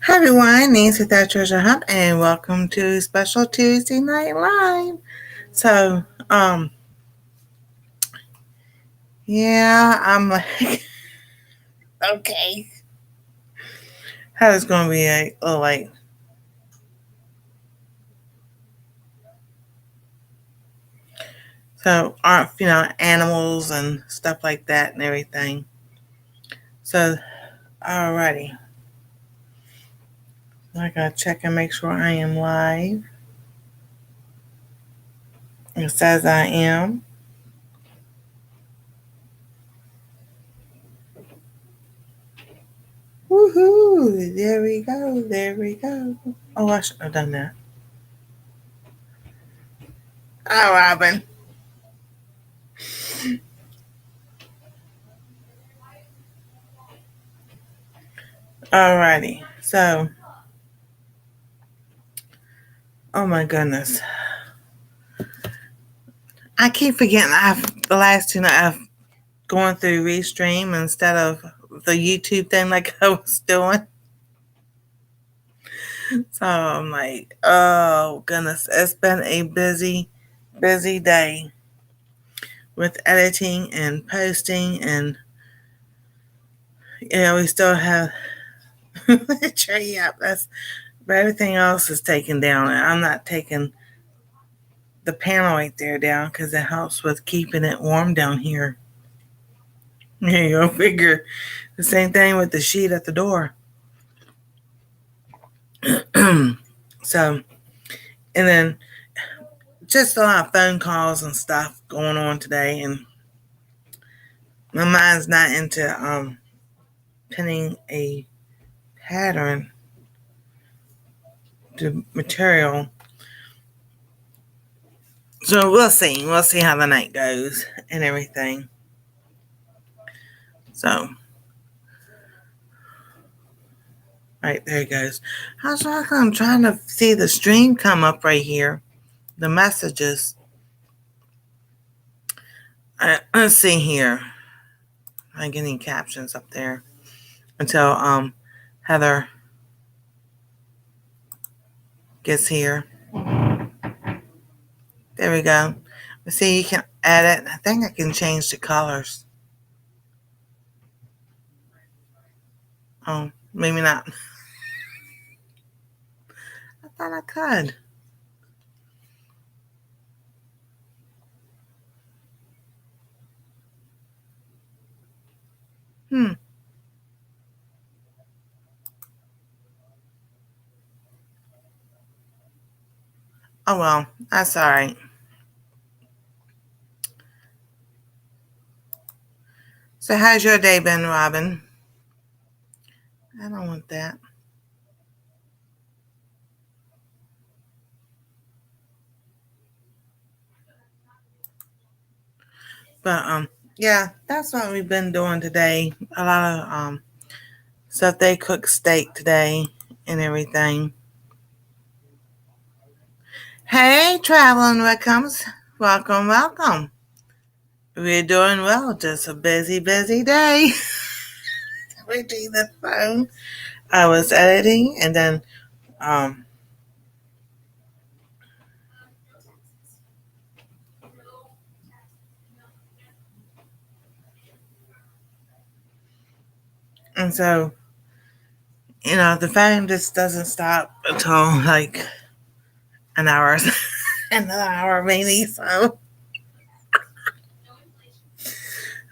Hi everyone, Nancy that Treasure Hunt, and welcome to Special Tuesday Night Live. So, yeah, I'm like, okay, how is going to be a little late? So, aren't animals and stuff like that and everything. So, alrighty, I gotta check and make sure I am live. It says I am. Woohoo! There we go. There we go. Oh, I should have done that. Hi, Robin. Alrighty. So, oh my goodness. I keep forgetting the last two nights I've going through Restream instead of the YouTube thing like I was doing. So I'm like, oh goodness, it's been a busy, busy day with editing and posting, and we still have the tree up. But everything else is taken down, and I'm not taking the panel right there down because it helps with keeping it warm down here. You go figure. The same thing with the sheet at the door. So, and then just a lot of phone calls and stuff going on today, and my mind's not into pinning a pattern to material. So we'll see how the night goes and everything. So, right, there it goes. I'm trying to see the stream come up right here, the messages. Let's see here. I get any captions up there until Heather gets here. There we go. See, you can add it. I think I can change the colors. Oh, maybe not. I thought I could. Hmm. Oh well, that's all right. So how's your day been, Robin? I don't want that. But yeah, that's what we've been doing today. A lot of stuff. They cook steak today and everything. Hey, traveling Wickums. Welcome, welcome. We're doing well. Just a busy, busy day. Reaching the phone. I was editing and then um and so the phone just doesn't stop until like an hour, another hour maybe. So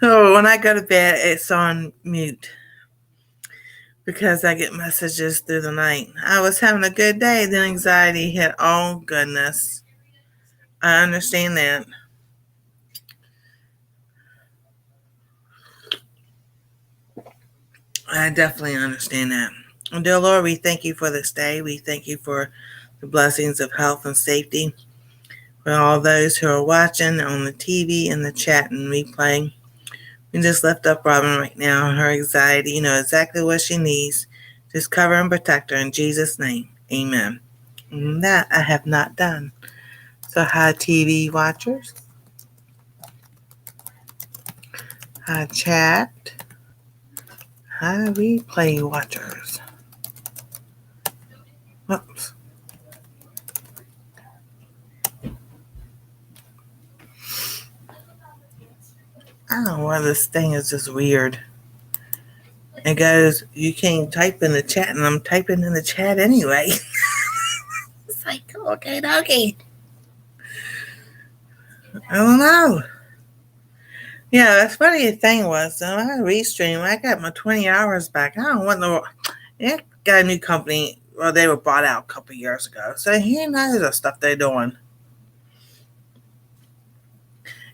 when I go to bed, it's on mute because I get messages through the night. I was having a good day, then anxiety hit. Oh goodness, I understand that. I definitely understand that. Dear Lord, we thank you for this day. We thank you for the blessings of health and safety for all those who are watching on the TV and the chat and replay. We just lift up Robin right now, her anxiety. You know exactly what she needs. Just cover and protect her in Jesus' name. Amen. And that I have not done. So, hi, TV watchers. Hi, chat. Hi, replay watchers. Whoops. I don't know why this thing is just weird. It goes, you can't type in the chat, and I'm typing in the chat anyway. It's like, okay, doggy. I don't know. Yeah, that's funny thing was, when I restream, I got my 20 hours back. I don't want no. It got a new company. Well, they were bought out a couple years ago. So he knows the stuff they're doing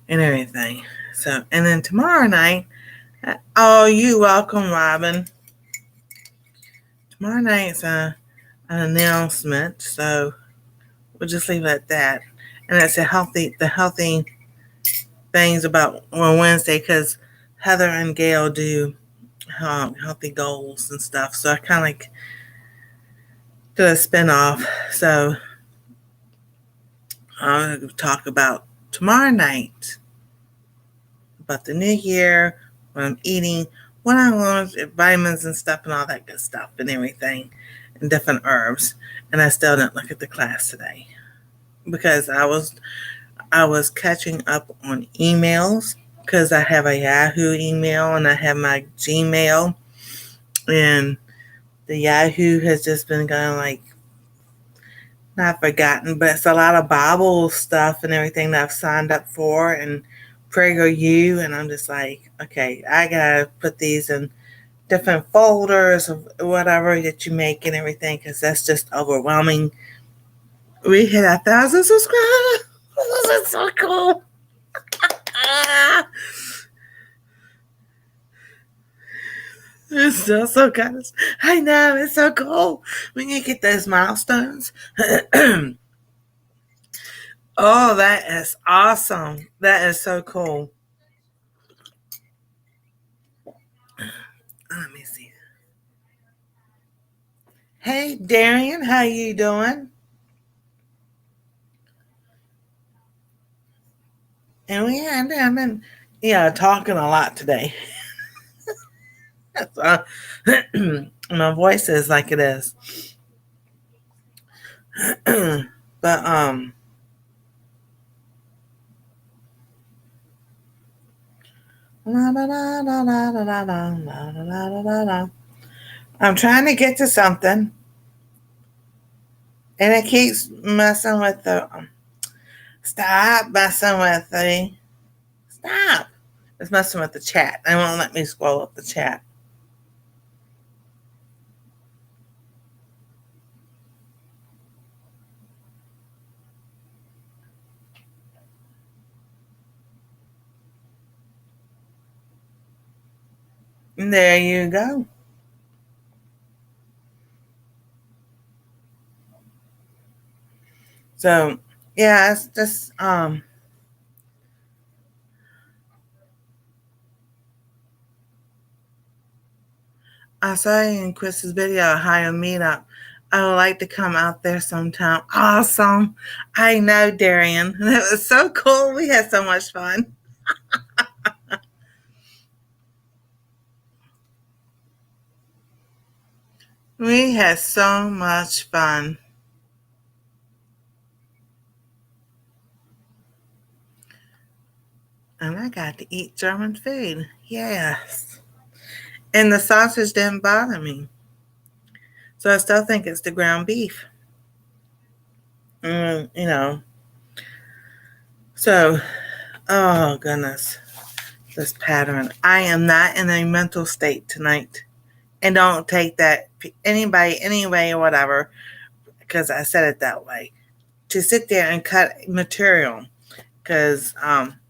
and everything. So, and then tomorrow night, oh, you welcome, Robin. Tomorrow night's an announcement. So we'll just leave it at that. And it's the healthy things about on Wednesday because Heather and Gail do healthy goals and stuff. So I kind of like do a spinoff. So I'll talk about tomorrow night about the new year, what I'm eating, what I want, vitamins and stuff, and all that good stuff, and everything, and different herbs. And I still didn't look at the class today because I was catching up on emails because I have a Yahoo email and I have my Gmail, and the Yahoo has just been going like not forgotten, but it's a lot of Bible stuff and everything that I've signed up for and PragerU, and I'm just like, okay, I gotta put these in different folders of whatever that you make and everything because that's just overwhelming. We hit 1,000 subscribers. This is so cool. It's so good. I know, it's so cool when you get those milestones. Oh, that is awesome. That is so cool. Let me see. Hey, Darian, how you doing? And I've been, talking a lot today. So, my voice is like it is. But I'm trying to get to something, and it keeps messing with the. Stop messing with the. Stop. It's messing with the chat. It won't let me scroll up the chat. And there you go. So yeah, it's just I saw in Chris's video how to meet up. I would like to come out there sometime. Awesome. I know, Darian. That was so cool. We had so much fun. We had so much fun. And I got to eat German food. Yes. And the sausage didn't bother me. So I still think it's the ground beef. You know. So, oh goodness. This pattern. I am not in a mental state tonight. And don't take that anybody, anyway, or whatever, because I said it that way. To sit there and cut material. Because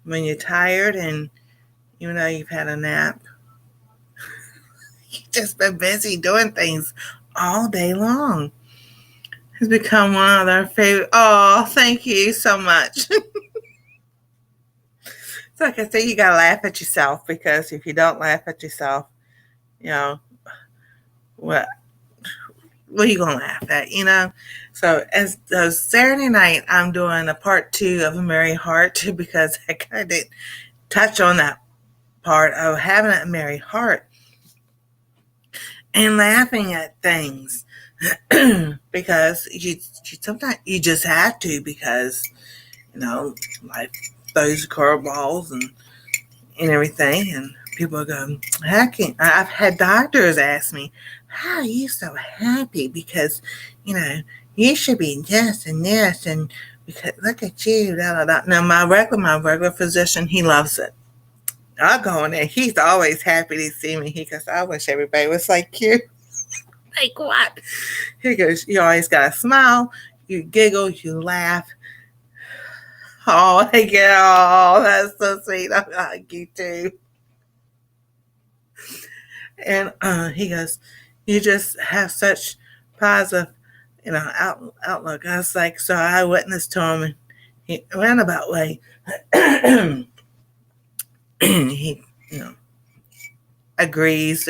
when you're tired and you've had a nap, you've just been busy doing things all day long. It's become one of their favorite. Oh, thank you so much. It's like I say, you gotta laugh at yourself because if you don't laugh at yourself, you know what? What are you gonna laugh at? So as Saturday night, I'm doing a part 2 of A Merry Heart because I kind of did touch on that part of having a merry heart. and laughing at things because you sometimes you just have to because life throws curveballs and everything, and people go, "How can?" I've had doctors ask me, "How are you so happy?" Because you know you should be this and this, and because look at you, da da da. Now my regular physician, he loves it. I go in there, he's always happy to see me. He goes, "I wish everybody was like you." Like what? He goes, "You always got a smile, you giggle, you laugh." Oh, I get, oh, that's so sweet. I like you too. And he goes, "You just have such positive, outlook." I was like, so I witnessed to him, and he roundabout way, he, agrees.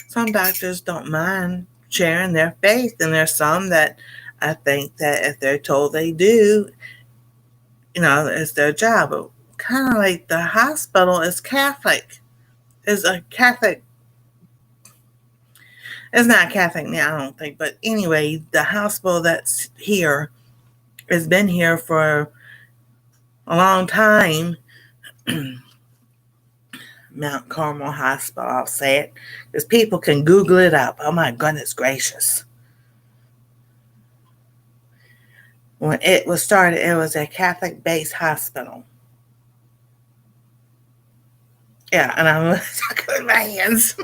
Some doctors don't mind sharing their faith, and there's some that I think that if they're told they do, it's their job. But kind of like the hospital is Catholic, is a Catholic. It's not Catholic now, I don't think. But anyway, the hospital that's here has been here for a long time. Mount Carmel Hospital, I'll say it, because people can Google it up. Oh my goodness gracious. When it was started, it was a Catholic-based hospital. Yeah, and I'm talking with my hands.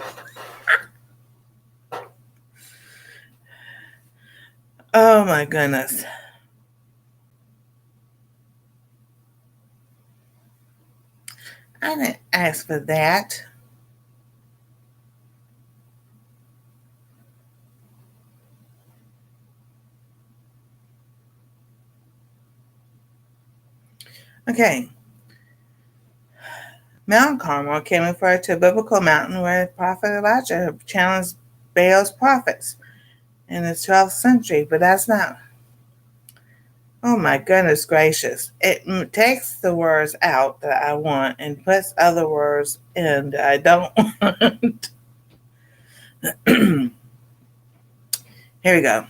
Oh my goodness. I didn't ask for that. Okay. Mount Carmel can refer to a biblical mountain where Prophet Elijah challenged Baal's prophets in the 12th century, but that's not. Oh my goodness gracious. It takes the words out that I want and puts other words in that I don't want. Here we go.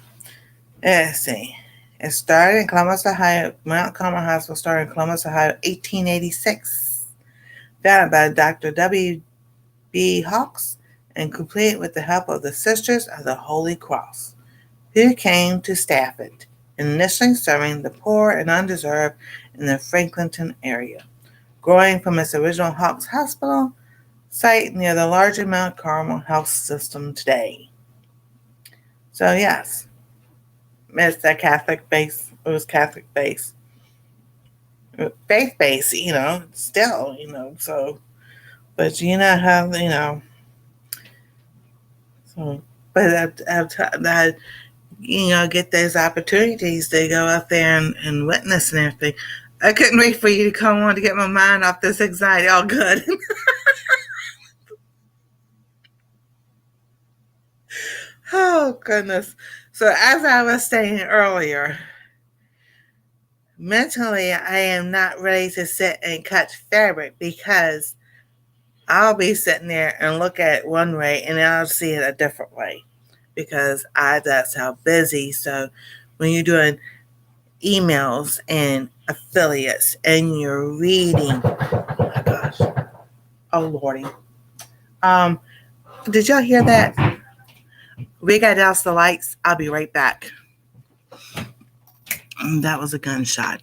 Let's see. It started in Columbus, Ohio. Mount Carmel Hospital started in Columbus, Ohio, 1886. Founded by Dr. W. B. Hawks and completed with the help of the Sisters of the Holy Cross, who came to staff it, initially serving the poor and undeserved in the Franklinton area, growing from its original Hawks Hospital site near the larger Mount Carmel Health System today. So yes, it's a Catholic base. It was Catholic base, faith base. Still. So, but you know how So, but I get those opportunities to go out there and witness and everything. I couldn't wait for you to come on to get my mind off this anxiety. All good. Oh, goodness. So, as I was saying earlier, mentally, I am not ready to sit and cut fabric because I'll be sitting there and look at it one way and then I'll see it a different way because that's how busy. So, when you're doing emails and affiliates and you're reading, oh my gosh, oh lordy, um did y'all hear that? We got to douse the lights. I'll be right back. That was a gunshot.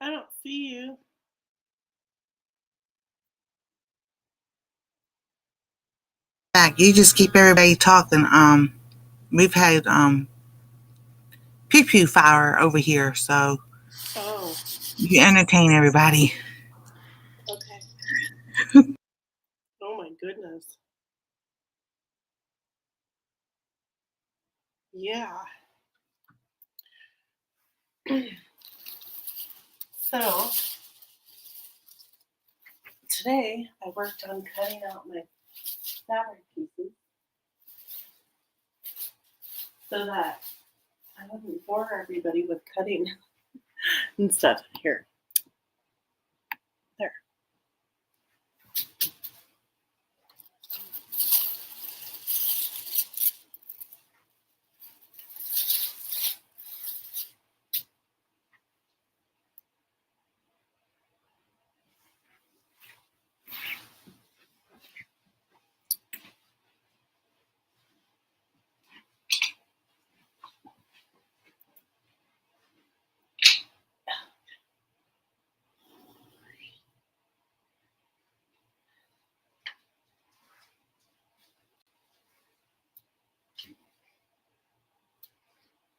I don't see you. Back. You just keep everybody talking. We've had pew pew fire over here, so Oh, you entertain everybody. okay. Oh my goodness. Yeah. So today I worked on cutting out my fabric pieces so that I wouldn't bore everybody with cutting and stuff. Here. There.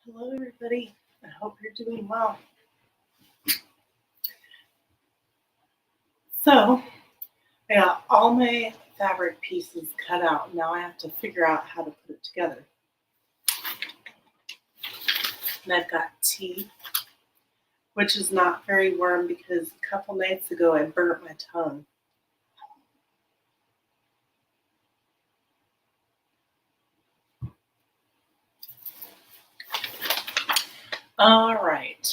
Hello, everybody. I hope you're doing well. So, I got all my fabric pieces cut out. Now I have to figure out how to put it together. And I've got tea, which is not very warm because a couple nights ago I burnt my tongue. All right.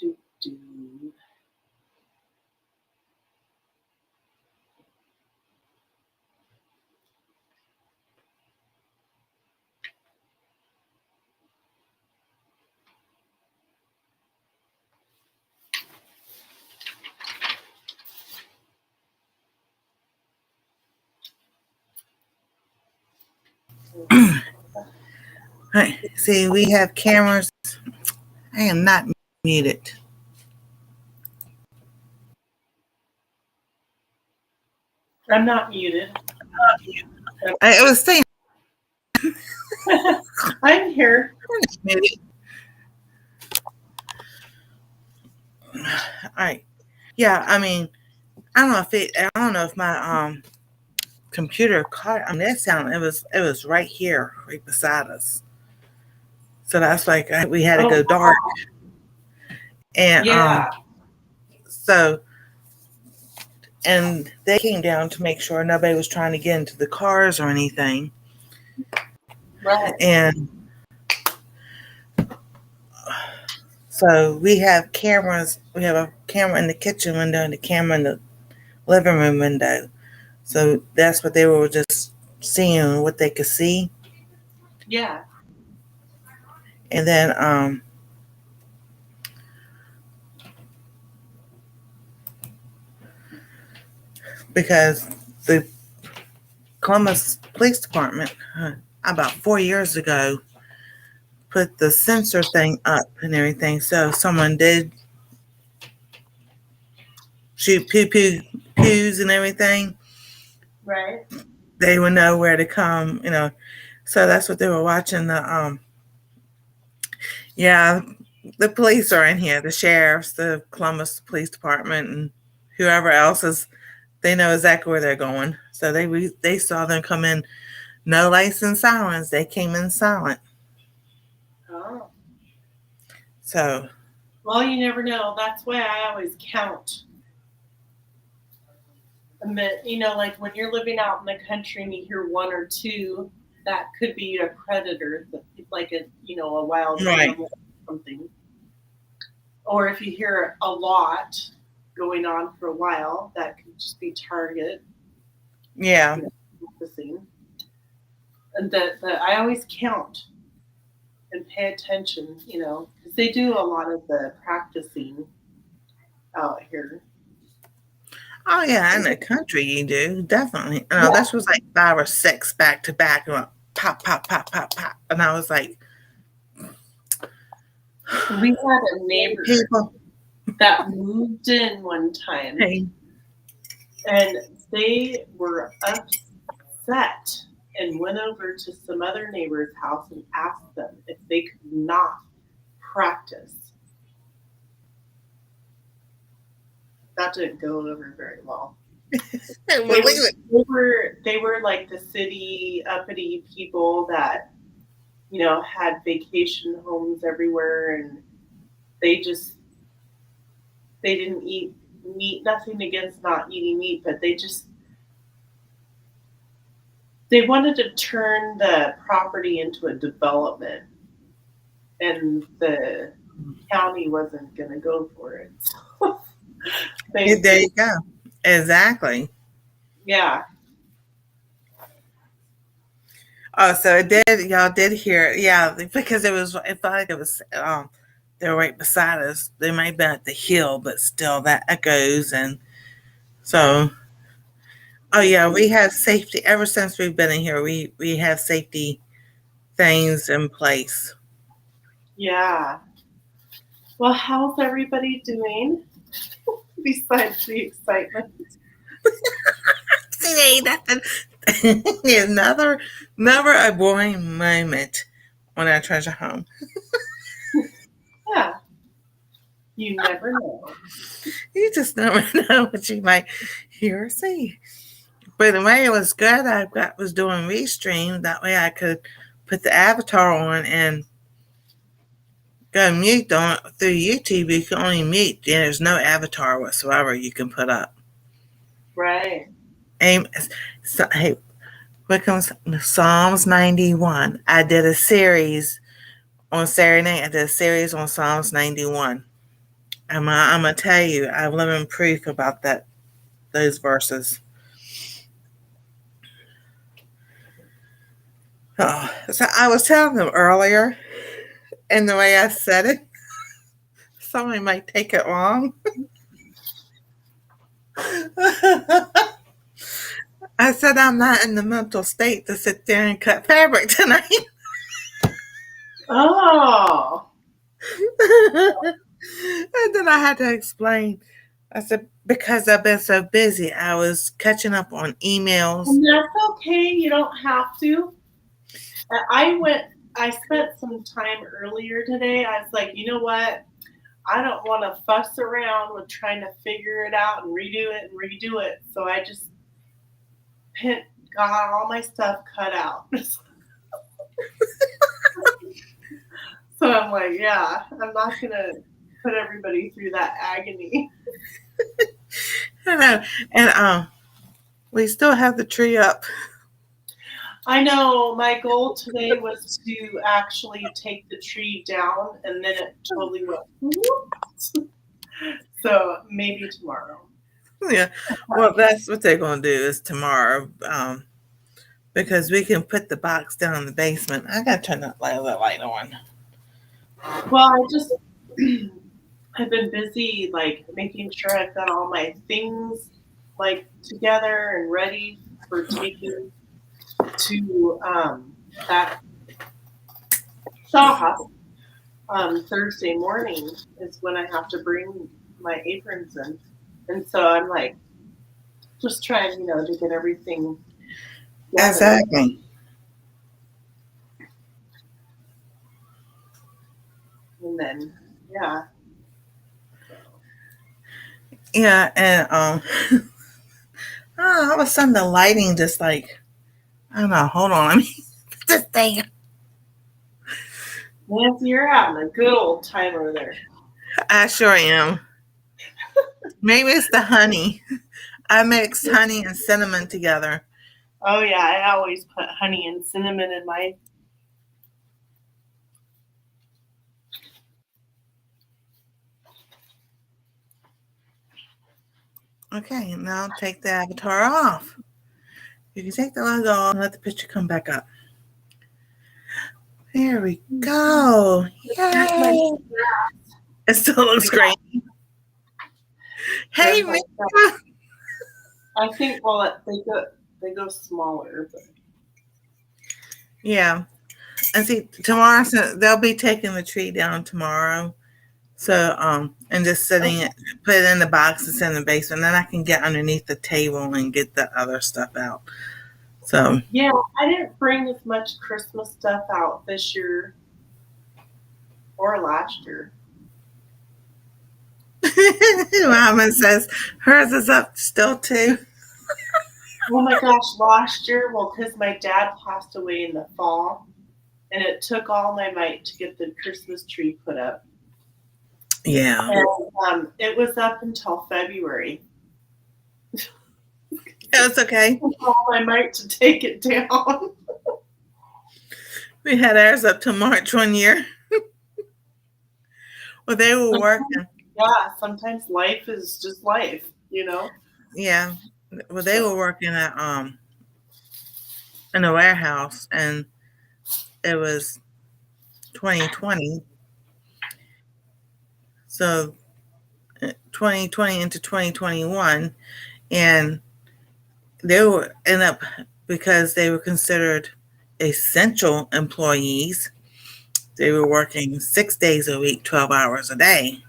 Do. Right. See, we have cameras. I am not muted. I'm not muted. It was saying I'm here. muted. All right. Yeah, I mean, I don't know if my computer caught. I mean, that sound. It was right here, right beside us. So that's like we had to go dark. And Yeah. so and they came down to make sure nobody was trying to get into the cars or anything. Right. And so we have cameras. We have a camera in the kitchen window and a camera in the living room window. So that's what they were just seeing, what they could see. Yeah. And then because the Columbus Police Department about 4 years ago put the sensor thing up and everything. So if someone did shoot pews and everything, Right. they would know where to come, So that's what they were watching. The police are in here, the sheriffs, the Columbus Police Department, and whoever else is. They know exactly where they're going. So they saw them come in, no lights and sirens. They came in silent. Oh. So. Well, you never know. That's why I always count. Like when you're living out in the country and you hear one or two, that could be a predator, like a wild animal or something. Or if you hear a lot going on for a while, that could just be target. Yeah. And that I always count and pay attention, because they do a lot of the practicing out here. Oh yeah, in the country you do, definitely. This was like 5 or 6 back to back, and pop, pop, pop, pop, pop, and I was like, We had a neighbor People. that moved in one time, Hey. and they were upset and went over to some other neighbor's house and asked them if they could not practice. That didn't go over very well. They were like the city uppity people that, had vacation homes everywhere, and they didn't eat meat. Nothing against not eating meat, but they wanted to turn the property into a development, and the county wasn't going to go for it. So There you go. Exactly. Yeah. Oh, so it did. Y'all did hear it. Yeah, because it felt like it was, they're right beside us. They might be at the hill, but still that echoes. And so, oh yeah, we have safety. Ever since we've been in here, we have safety things in place. Yeah. Well, how's everybody doing besides the excitement? See, nothing. Another, never a boring moment on our treasure home. Yeah. You never know. You just never know what you might hear or see. But the way it was good, was doing restream. That way I could put the avatar on and go mute on through YouTube. You can only mute. There's no avatar whatsoever you can put up. Right. So, hey, what comes Psalms 91? I did a series on Saturday night. I did a series on Psalms 91. I'm gonna tell you, I'm living proof about those verses. Oh, so I was telling them earlier, and the way I said it, somebody might take it wrong. I said I'm not in the mental state to sit there and cut fabric tonight. Oh. And then I had to explain. I said, because I've been so busy, I was catching up on emails. And that's okay. You don't have to. I spent some time earlier today. I was like, you know what? I don't want to fuss around with trying to figure it out and redo it. So I just got all my stuff cut out. So I'm like, yeah, I'm not going to put everybody through that agony. I know. And we still have the tree up. I know. My goal today was to actually take the tree down, and then it totally went. Whoops. So maybe tomorrow. Yeah. Well, that's what they're going to do is tomorrow. Because we can put the box down in the basement. I got to turn that light on. Well, I've been busy, like, making sure I've got all my things, like, together and ready for taking to that shop. Thursday morning is when I have to bring my aprons in. And so I'm, like, just trying, to get everything together. Exactly. And then, yeah. Yeah, and all of a sudden the lighting just like, I don't know, hold on, let me put this thing. Nancy, you're having a good old time over there. I sure am. Maybe it's the honey. I mixed honey and cinnamon together. Oh yeah, I always put honey and cinnamon in my. Okay, now take the avatar off. You can take the logo off and let the picture come back up. There we go. Yay! It still looks great. Hey, man. I think they go smaller. But. Yeah. And see, tomorrow so they'll be taking the tree down tomorrow. So and just sitting Okay. it, put it in the boxes in the basement. Then I can get underneath the table and get the other stuff out. So Yeah, I didn't bring as much Christmas stuff out this year or last year. Mama says hers is up still too. Oh my gosh, last year, well, because my dad passed away in the fall, and it took all my might to get the Christmas tree put up. Yeah. And it was up until February. It's okay. It took all my might to take it down. We had ours up to March one year. Well, they were working. Yeah, sometimes life is just life, you know? Yeah. Well, they were working at in a warehouse, and it was 2020. So 2020 into 2021, and they were end up because they were considered essential employees. They were working 6 days a week, 12 hours a day.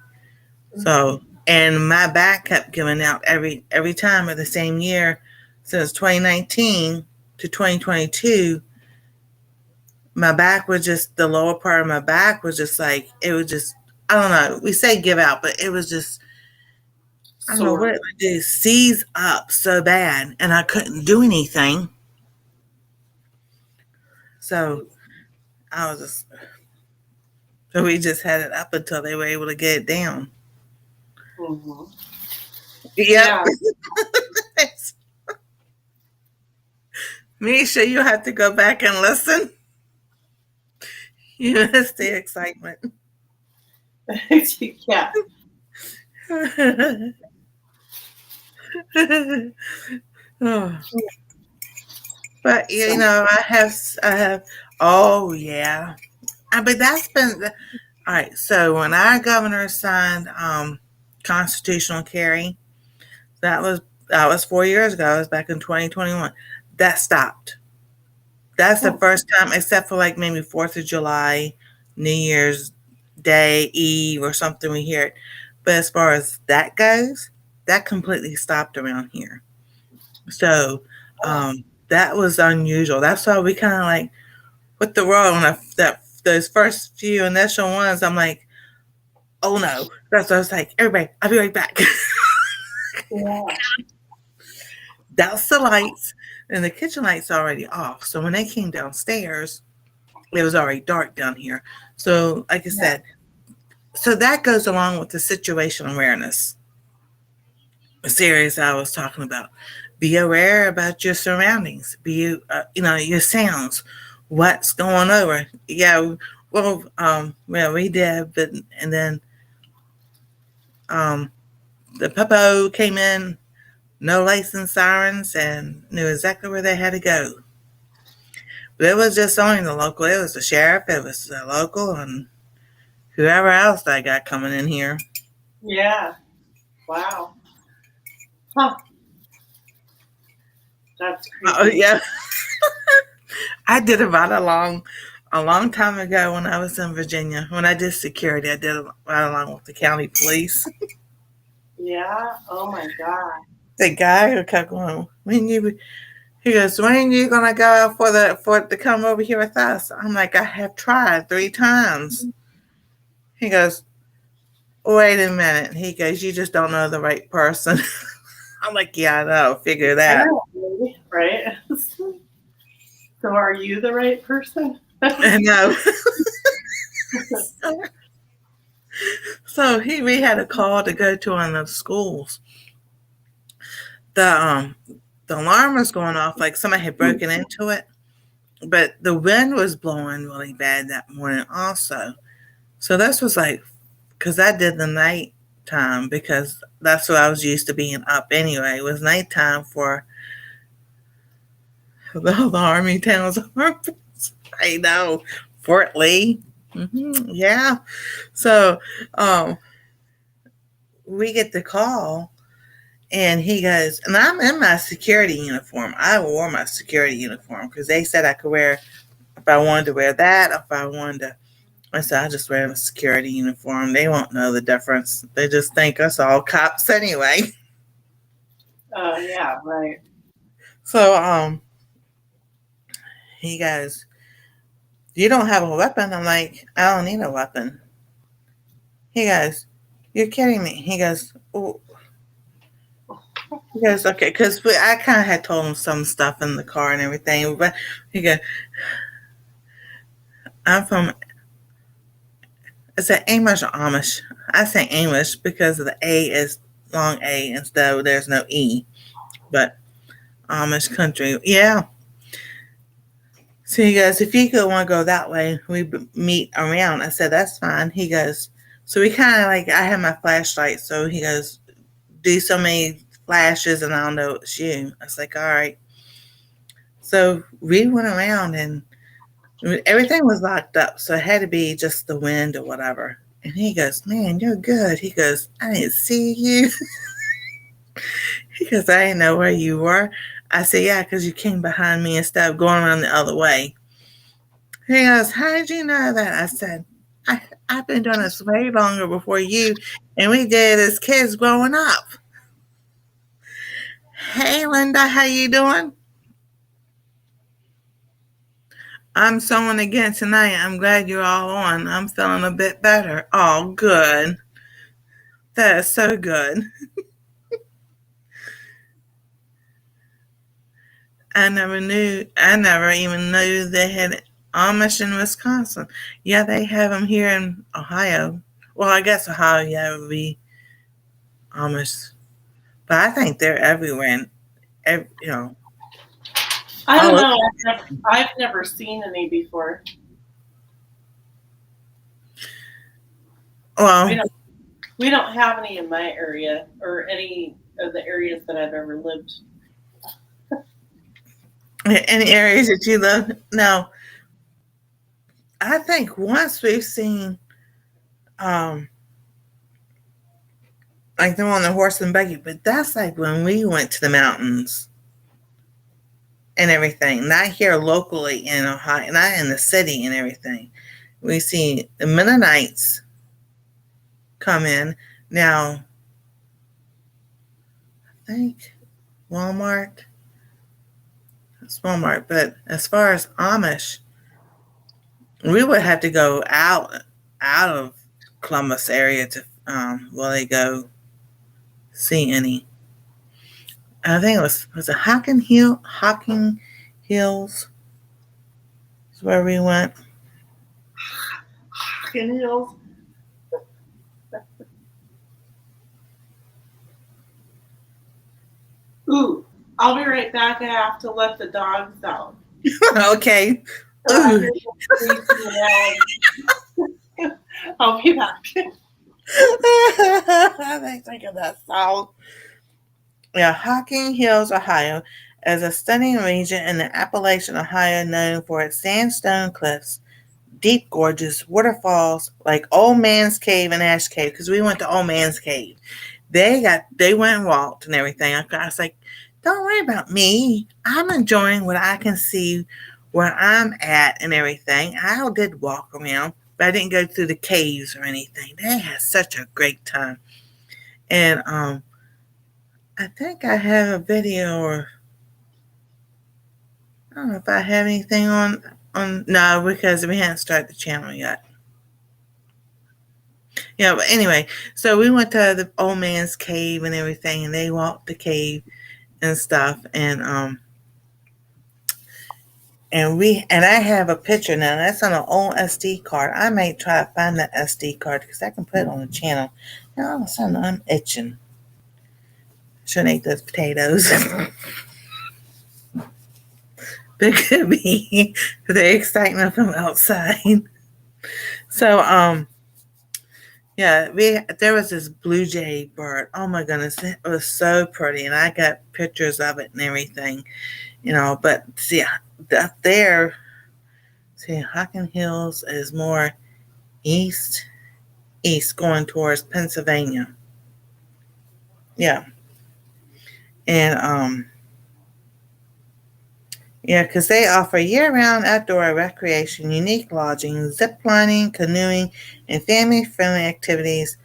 So, and my back kept giving out every time of the same year since 2019 to 2022. My back was just, the lower part of my back was just like, it was just, I don't know. We say give out, but it was just, I don't know what it would do, seize up so bad, and I couldn't do anything. So I was just, so we just had it up until they were able to get it down. Mm-hmm. Yep. Yeah. Misha, you have to go back and listen. You missed the excitement. Yeah. Oh. But you know, I have. Oh yeah, but that's been all right. So when our governor signed constitutional carry, that was 4 years ago. It was back in 2021. That stopped. That's the first time, except for like maybe 4th of July, New Year's Day, Eve, or something, we hear it. But as far as that goes, that completely stopped around here. So that was unusual. That's why we kind of like, what the world, when those first few initial ones, I'm like, oh no. That's why I was like, everybody, I'll be right back. Yeah. Douse the lights, and the kitchen lights already off. So when they came downstairs, it was already dark down here. So, like I said, so that goes along with the situation awareness series I was talking about. Be aware about your surroundings. Be, your sounds. What's going over? Yeah, well, we did, but and then the Peppo came in, no lights and sirens, and knew exactly where they had to go. But it was just only the local. It was the sheriff. It was the local, and whoever else I got coming in here. Yeah. Wow. Huh. That's crazy. Oh yeah. I did about a long time ago when I was in Virginia. When I did security, I did right along with the county police. Yeah. Oh my God. The guy who kept going, he goes, when are you gonna go for to come over here with us? I'm like, I have tried 3 times. He goes, wait a minute. He goes, you just don't know the right person. I'm like, yeah, I know. Figure that. Right. So are you the right person? I know. So we had a call to go to one of the schools. The alarm was going off like somebody had broken into it, but the wind was blowing really bad that morning also. So this was like, because I did the night time, because that's what I was used to being up anyway. It was nighttime for the Army towns. I know, Fort Lee. Yeah. So we get the call, and he goes, and I'm in my security uniform. I wore my security uniform because they said I could wear if I wanted to wear that, if I wanted to. I said, I just wear a security uniform. They won't know the difference. They just think us all cops anyway. Yeah, right. So, he goes, you don't have a weapon? I'm like, I don't need a weapon. He goes, you're kidding me. He goes, oh. He goes, okay, because I kind of had told him some stuff in the car and everything. But he goes, I'm from, I said Amish or Amish. I say Amish because the A is long A instead of there's no E. But Amish country, yeah. So he goes, if you could want to go that way, we meet around. I said, that's fine. He goes, so we kind of like, I had my flashlight. So he goes, do so many flashes and I'll know it's you. I was like, all right. So we went around and everything was locked up. So it had to be just the wind or whatever. And he goes, man, you're good. He goes, I didn't see you. He goes, I didn't know where you were. I said, yeah, because you came behind me instead of going around the other way. He goes, how did you know that? I said, I've been doing this way longer before you, and we did as kids growing up. Hey, Linda, how you doing? I'm sewing again tonight. I'm glad you're all on. I'm feeling a bit better. Oh, good. That is so good. I never even knew they had Amish in Wisconsin. Yeah, they have them here in Ohio. Well, I guess Ohio, yeah, would be Amish. But I think they're everywhere. And, I don't know. I've never seen any before. Well, we don't have any in my area or any of the areas that I've ever lived. Any areas that you live? No. I think once we've seen like them on the horse and buggy, but that's like when we went to the mountains and everything. Not here locally in Ohio, not in the city and everything. We see the Mennonites come in. Now, I think Walmart. It's Walmart, but as far as Amish, we would have to go out of Columbus area to they go see any. I think it was it Hocking Hills is where we went. Hocking Hills. Ooh, I'll be right back. I have to let the dogs out. Okay. I'll be back. I think of that song. Yeah, Hocking Hills, Ohio, is a stunning region in the Appalachian, Ohio, known for its sandstone cliffs, deep gorges, waterfalls like Old Man's Cave and Ash Cave. Because we went to Old Man's Cave, they went and walked and everything. I was like, don't worry about me. I'm enjoying what I can see where I'm at and everything. I did walk around, but I didn't go through the caves or anything. They had such a great time. And I think I have a video, or I don't know if I have anything on no, because we hadn't started the channel yet. Yeah, but anyway, so we went to the Old Man's Cave and everything, and they walked the cave and stuff, and I have a picture now. That's on an old SD card. I may try to find that SD card because I can put it on the channel. Now all of a sudden I'm itching. Shouldn't eat those potatoes. But it could be the excitement from outside. So yeah, there was this blue jay bird. Oh my goodness, it was so pretty, and I got pictures of it and everything, But see, up there, Hocking Hills is more east going towards Pennsylvania. Yeah, and Yeah, because they offer year-round outdoor recreation, unique lodging, zip lining, canoeing, and family-friendly activities,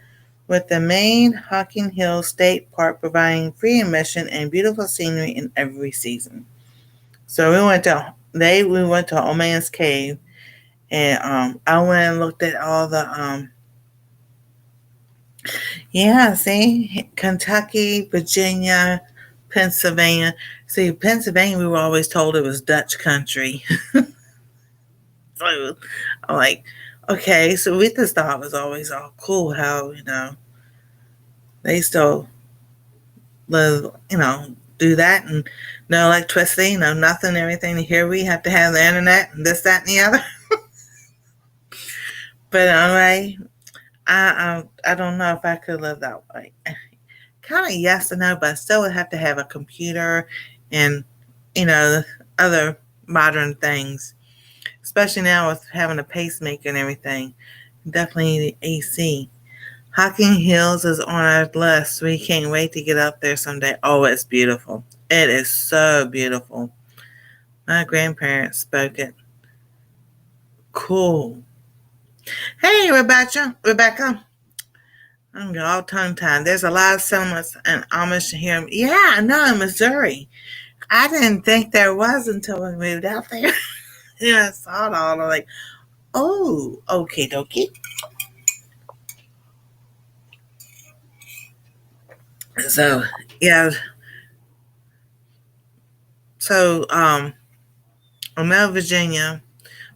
with the main Hocking Hills State Park providing free admission and beautiful scenery in every season. So we went to Old Man's Cave, and I went and looked at all the yeah, see, Kentucky, Virginia, Pennsylvania. See, Pennsylvania, we were always told it was Dutch country. So I'm like, okay, so we just thought it was always all cool how, they still live, do that, and no electricity, no nothing, everything. Here we have to have the internet and this, that, and the other. But anyway, I don't know if I could live that way. Kind of yes and no, but I still would have to have a computer and, you know, other modern things. Especially now with having a pacemaker and everything. Definitely need AC. Hocking Hills is on our list. We can't wait to get up there someday. Oh, it's beautiful. It is so beautiful. My grandparents spoke it. Cool. Hey, Rebecca. I'm all tongue tied. There's a lot of settlements and Amish here. Yeah, no, in Missouri. I didn't think there was until we moved out there. Yeah, I saw it all. I'm like, oh, okay, dokie. So, yeah. So, I'm out of Virginia.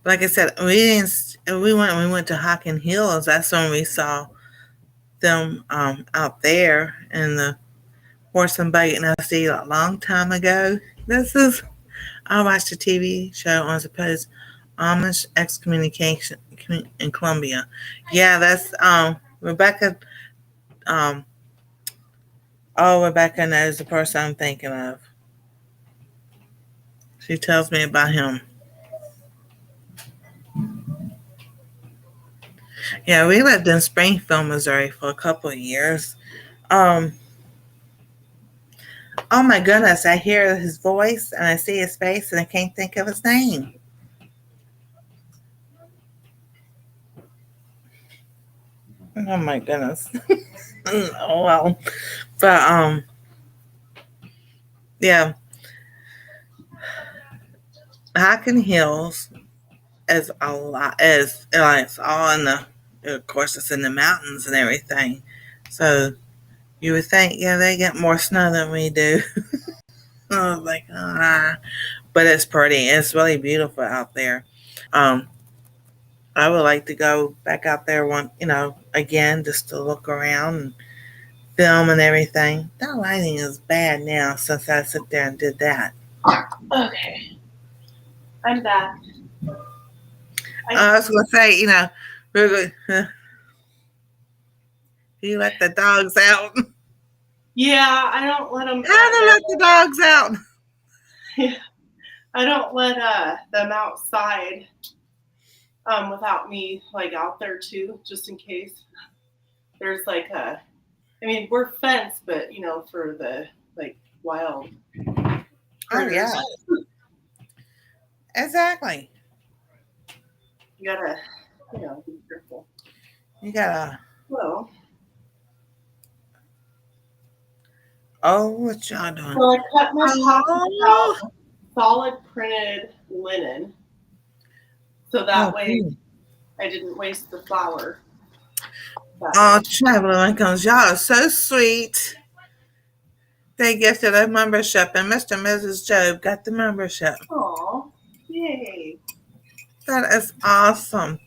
Like I said, we didn't. We went to Hocking Hills. That's when we saw them out there in the horse and buggy. And I see a long time ago. This is I watched a TV show on supposed Amish excommunication in Columbia. Yeah, that's Rebecca. Um, oh, Rebecca knows the person I'm thinking of. She tells me about him. Yeah, we lived in Springfield, Missouri for a couple of years. Um, oh my goodness, I hear his voice and I see his face and I can't think of his name. Oh my goodness. Oh well. But yeah, Hocking Hills is a lot is it's all in the of course it's in the mountains and everything. So you would think, yeah, they get more snow than we do. I was like, ah, but it's pretty. It's really beautiful out there. Um, I would like to go back out there again, just to look around and film and everything. That lighting is bad now since I sit there and did that. Okay, I'm back. I was gonna say, really, you let the dogs out. Yeah, I don't let them. How to let the dogs out? I don't let them outside without me like out there too, just in case. There's like I mean, we're fenced, but for the like wild Oh critters, yeah, exactly. you gotta be careful. You gotta. Well, Oh, what y'all doing? so I cut my pockets Oh, out solid printed linen, so that oh, way cool. I didn't waste the flour. That Oh, way. traveling Lincolns, y'all are so sweet. They gifted a membership, and Mr. and Mrs. Job got the membership. Aw, yay! That is awesome.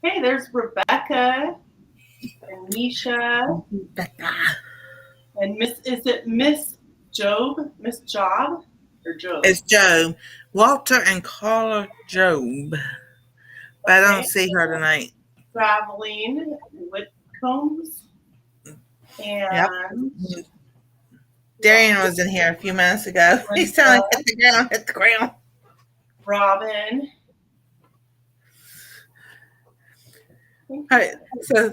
Hey, there's Rebecca and Nisha and is it Miss Job? Miss Job or Job? It's Job. Walter and Carla Job. But I don't Okay. see her tonight. Traveling Whitcombs Yep. and Darian was in here a few minutes ago. He's telling hit the ground. Robin. All right, so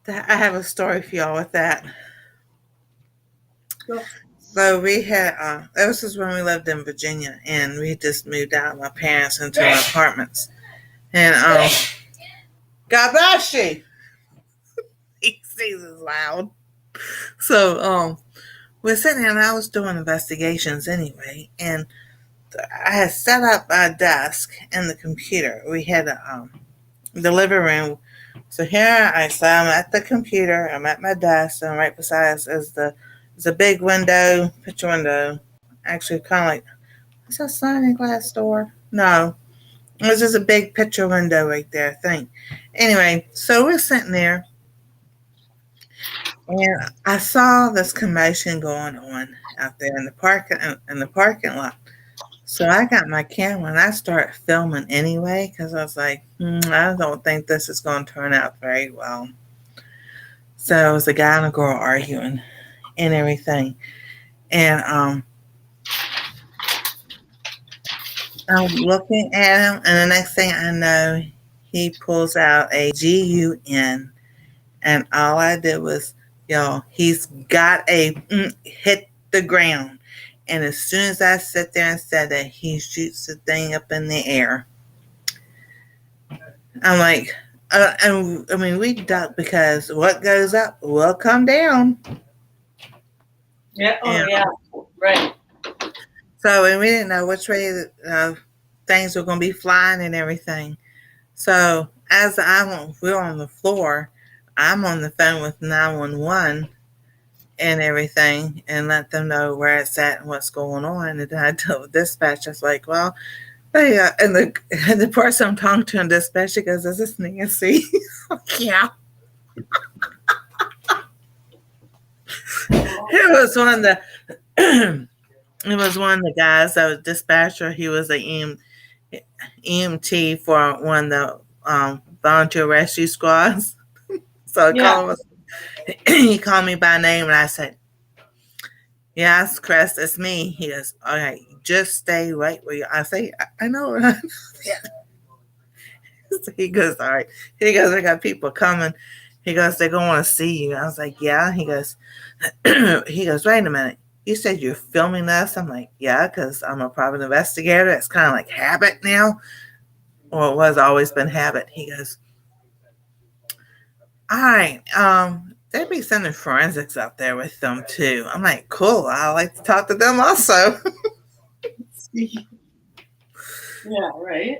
I have a story for y'all with that. Go. So we had, this was when we lived in Virginia, and we just moved out with my parents into our apartments. And, God bless you. He sees is loud. So, we're sitting there, and I was doing investigations anyway, and I had set up a desk in the computer. We had the living room. So here so I'm at the computer. I'm at my desk, and right beside us is a big window, picture window. Actually, kind of like, is that a sliding glass door? No, it was just a big picture window right there. I think. Anyway, so we're sitting there, and I saw this commotion going on out there in the parking lot. So I got my camera and I started filming anyway because I was like, I don't think this is going to turn out very well. So it was a guy and a girl arguing and everything. And I'm looking at him, and the next thing I know, he pulls out a GUN. And all I did was, he's got hit the ground. And as soon as I sit there and said that, he shoots the thing up in the air. I'm like, and I mean, we duck because what goes up will come down. Yeah. Oh, yeah. Right. So, and we didn't know which way things were going to be flying and everything. So, as we're on the floor, I'm on the phone with 911 and everything, and let them know where it's at and what's going on. And then I told dispatch, I was like, well, hey, and the person I'm talking to in dispatch, she goes, is this Nancy? Yeah. It was one of the it was one of the guys that was dispatcher. He was a EMT for one of the volunteer rescue squads. So he called me by name, and I said, yes, Chris, it's me. He goes, all right, just stay right where you are. I say, I know. He goes, all right. He goes, I got people coming. He goes, they're going to want to see you. I was like, yeah. He goes, wait a minute. You said you're filming us? I'm like, yeah, because I'm a private investigator. It's kind of like habit now. Or it was always been habit. He goes, all right, they'd be sending forensics out there with them too. I'm like, cool. I like to talk to them also. Yeah, right.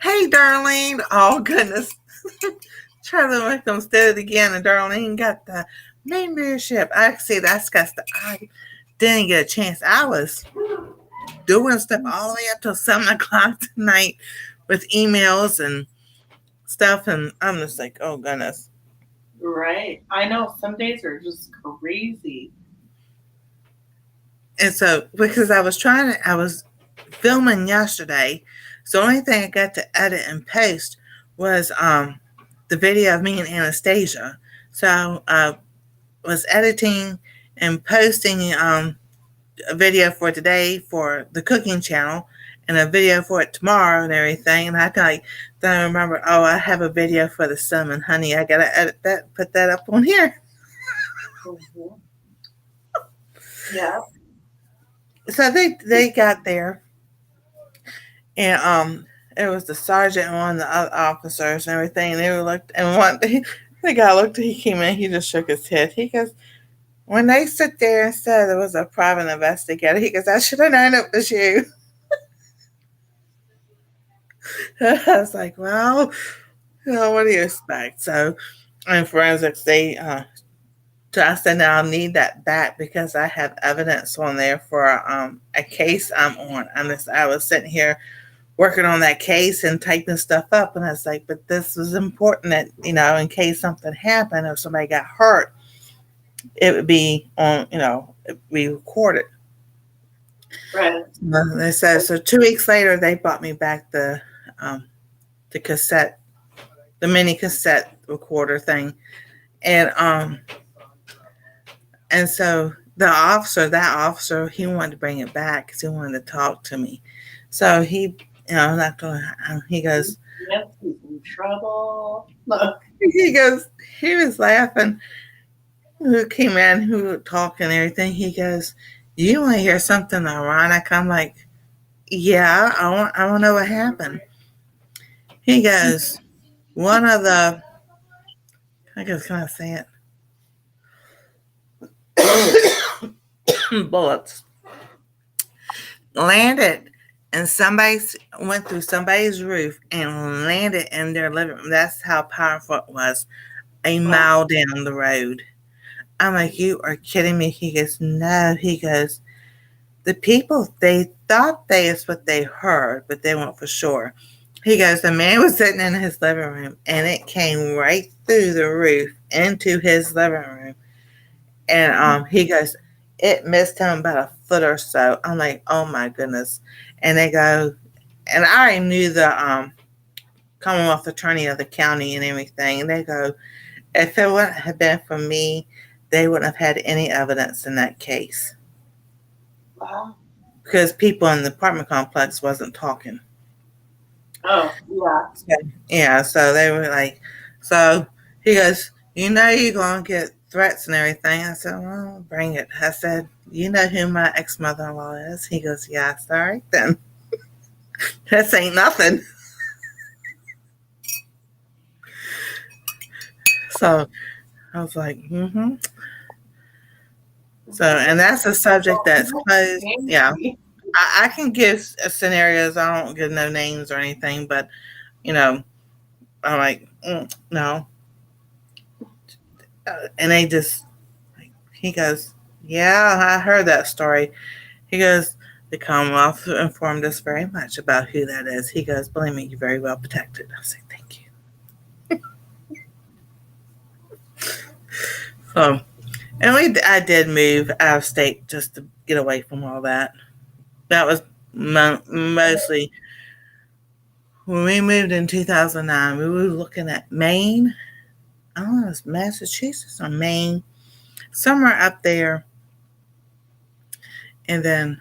Hey, Darlene. Oh, goodness. Try to make them steady again. And Darlene got the membership. Actually, I didn't get a chance. I was doing stuff all the way up till 7 o'clock tonight with emails and stuff. And I'm just like, oh, goodness. Right. I know some days are just crazy. And so, because I was filming yesterday, so the only thing I got to edit and post was the video of me and Anastasia. So I was editing and posting a video for today for the cooking channel and a video for it tomorrow and everything. And I then remember, oh, I have a video for the cinnamon honey. I gotta edit that, put that up on here. Mm-hmm. Yeah. So they got there, and it was the sergeant and one of the other officers and everything. And they were looked, and the guy looked. He came in. He just shook his head. He goes, when they sit there and said it was a private investigator, he goes, I should have known it was you. I was like, well, what do you expect? So, in forensics, so I said, now I'll need that back because I have evidence on there for a case I'm on. I was sitting here working on that case and typing stuff up, and I was like, but this was important that, in case something happened or somebody got hurt, it would be on, it would be recorded. Right. They said, so 2 weeks later, they brought me back the cassette, the mini cassette recorder thing. And so that officer, he wanted to bring it back because he wanted to talk to me. So he, he goes, yep, he's in trouble. Look. He was laughing. who came in, who would talk and everything. He goes, "You want to hear something ironic?" I'm like, "Yeah, I want to know what happened." He goes, "One of the, I guess, can I say it? Bullets landed and somebody went through somebody's roof and landed in their living room. That's how powerful it was. A mile down the road." I'm like, "You are kidding me." He goes, "No." He goes, "The people, they thought that's what they heard, but they weren't for sure." He goes, "The man was sitting in his living room and it came right through the roof into his living room." And he goes, "It missed him about a foot or so." I'm like, "Oh my goodness." And they go, and I already knew the Commonwealth Attorney of the county and everything. And they go, "If it wouldn't have been for me, they wouldn't have had any evidence in that case." Wow. Because people in the apartment complex wasn't talking. Oh, yeah. Yeah, so they were like, so he goes, "You know you're going to get threats and everything." I said, "Well, bring it." I said, "You know who my ex-mother-in-law is?" He goes, "Yeah." I said, "All right, then." This ain't nothing. So I was like, mm-hmm. So, and that's a subject that's closed. Yeah. I can give scenarios. I don't give no names or anything, but, you know, I'm like, no. And they just, he goes, "Yeah, I heard that story." He goes, "The Commonwealth informed us very much about who that is." He goes, "Believe me, you're very well protected." I say, "Thank you." So, and I did move out of state just to get away from all that. That was mostly when we moved in 2009. We were looking at Maine. I don't know, it's Massachusetts or Maine, somewhere up there. And then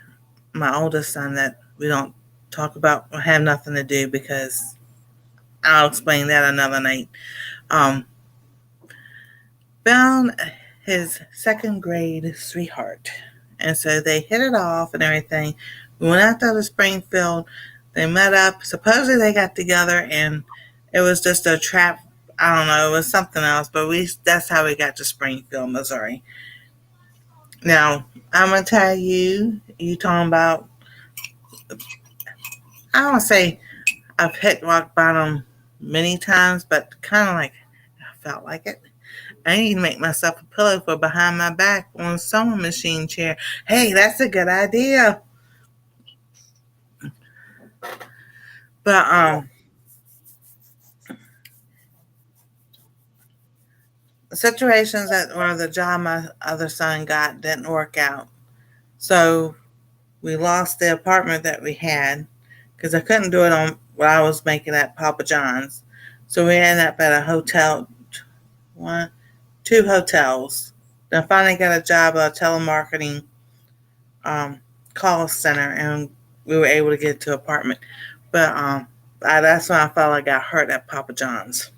my oldest son, that we don't talk about or have nothing to do, because I'll explain that another night. Um, Found his second grade sweetheart. And so they hit it off and everything. We went out to Springfield. They met up. Supposedly they got together and it was just a trap. I don't know. It was something else. But that's how we got to Springfield, Missouri. Now, I'm going to tell you, you talking about, I don't want to say I've hit rock bottom many times, but kind of like I felt like it. I need to make myself a pillow for behind my back on a sewing machine chair. Hey, that's a good idea. But situations that where the job my other son got didn't work out. So we lost the apartment that we had because I couldn't do it on what I was making at Papa John's. So we ended up at a hotel, two hotels. Then I finally got a job at a telemarketing call center, and we were able to get to an apartment. But that's when I felt like I got hurt at Papa John's.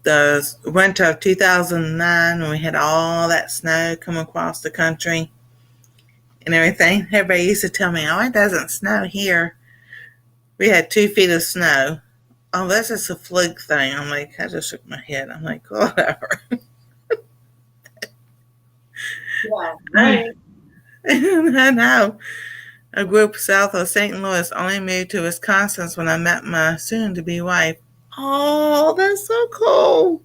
The winter of 2009, when we had all that snow come across the country and everything, everybody used to tell me, "Oh, it doesn't snow here." We had 2 feet of snow. "Oh, this is a fluke thing." I'm like, I just shook my head. I'm like, whatever. Yeah, right. I know. A group south of St. Louis only moved to Wisconsin when I met my soon-to-be wife. Oh, that's so cool.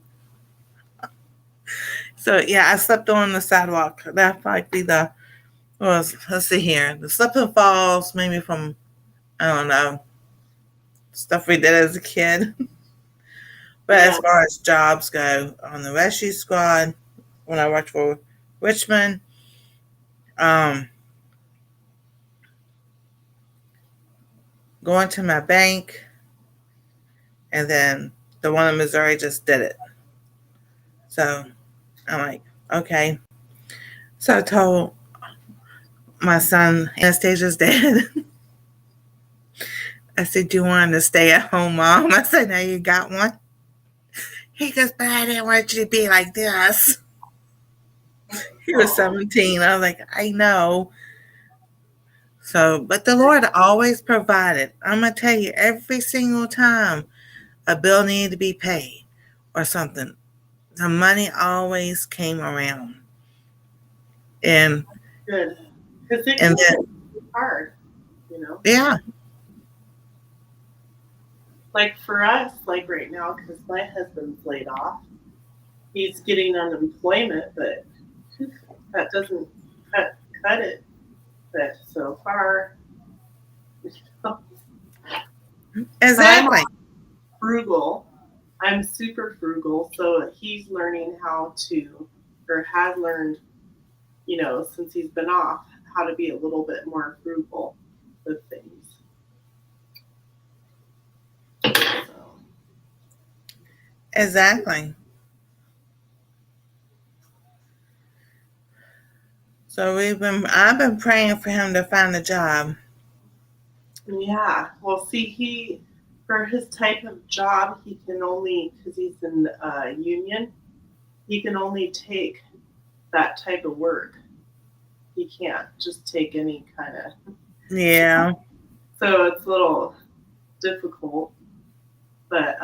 So, yeah, I slept on the sidewalk. That might be let's see here. The slip and falls, maybe from, I don't know, stuff we did as a kid. But as far as jobs go, on the rescue squad, when I worked for Richmond, going to my bank, and then the one in Missouri just did it. So I'm like, okay. So I told my son, Anastasia's dad, I said, "Do you want to stay at home, Mom?" I said, "No, you got one." He goes, but I didn't want you to be like this. He was 17. I was like, I know. So, but the Lord always provided. I'm going to tell you, every single time a bill needed to be paid or something, the money always came around. And Good. Because it and can then be hard, yeah. Like for us, like right now, because my husband's laid off, he's getting unemployment, but that doesn't cut it. But so far, but I'm Exactly. frugal. I'm super frugal, so he's learning how to, or has learned, since he's been off, how to be a little bit more frugal with things. So, Exactly. So I've been praying for him to find a job. yeah. Well, see, for his type of job, he can only, because he's in union, he can only take that type of work. He can't just take any kind of. Yeah. So it's a little difficult, but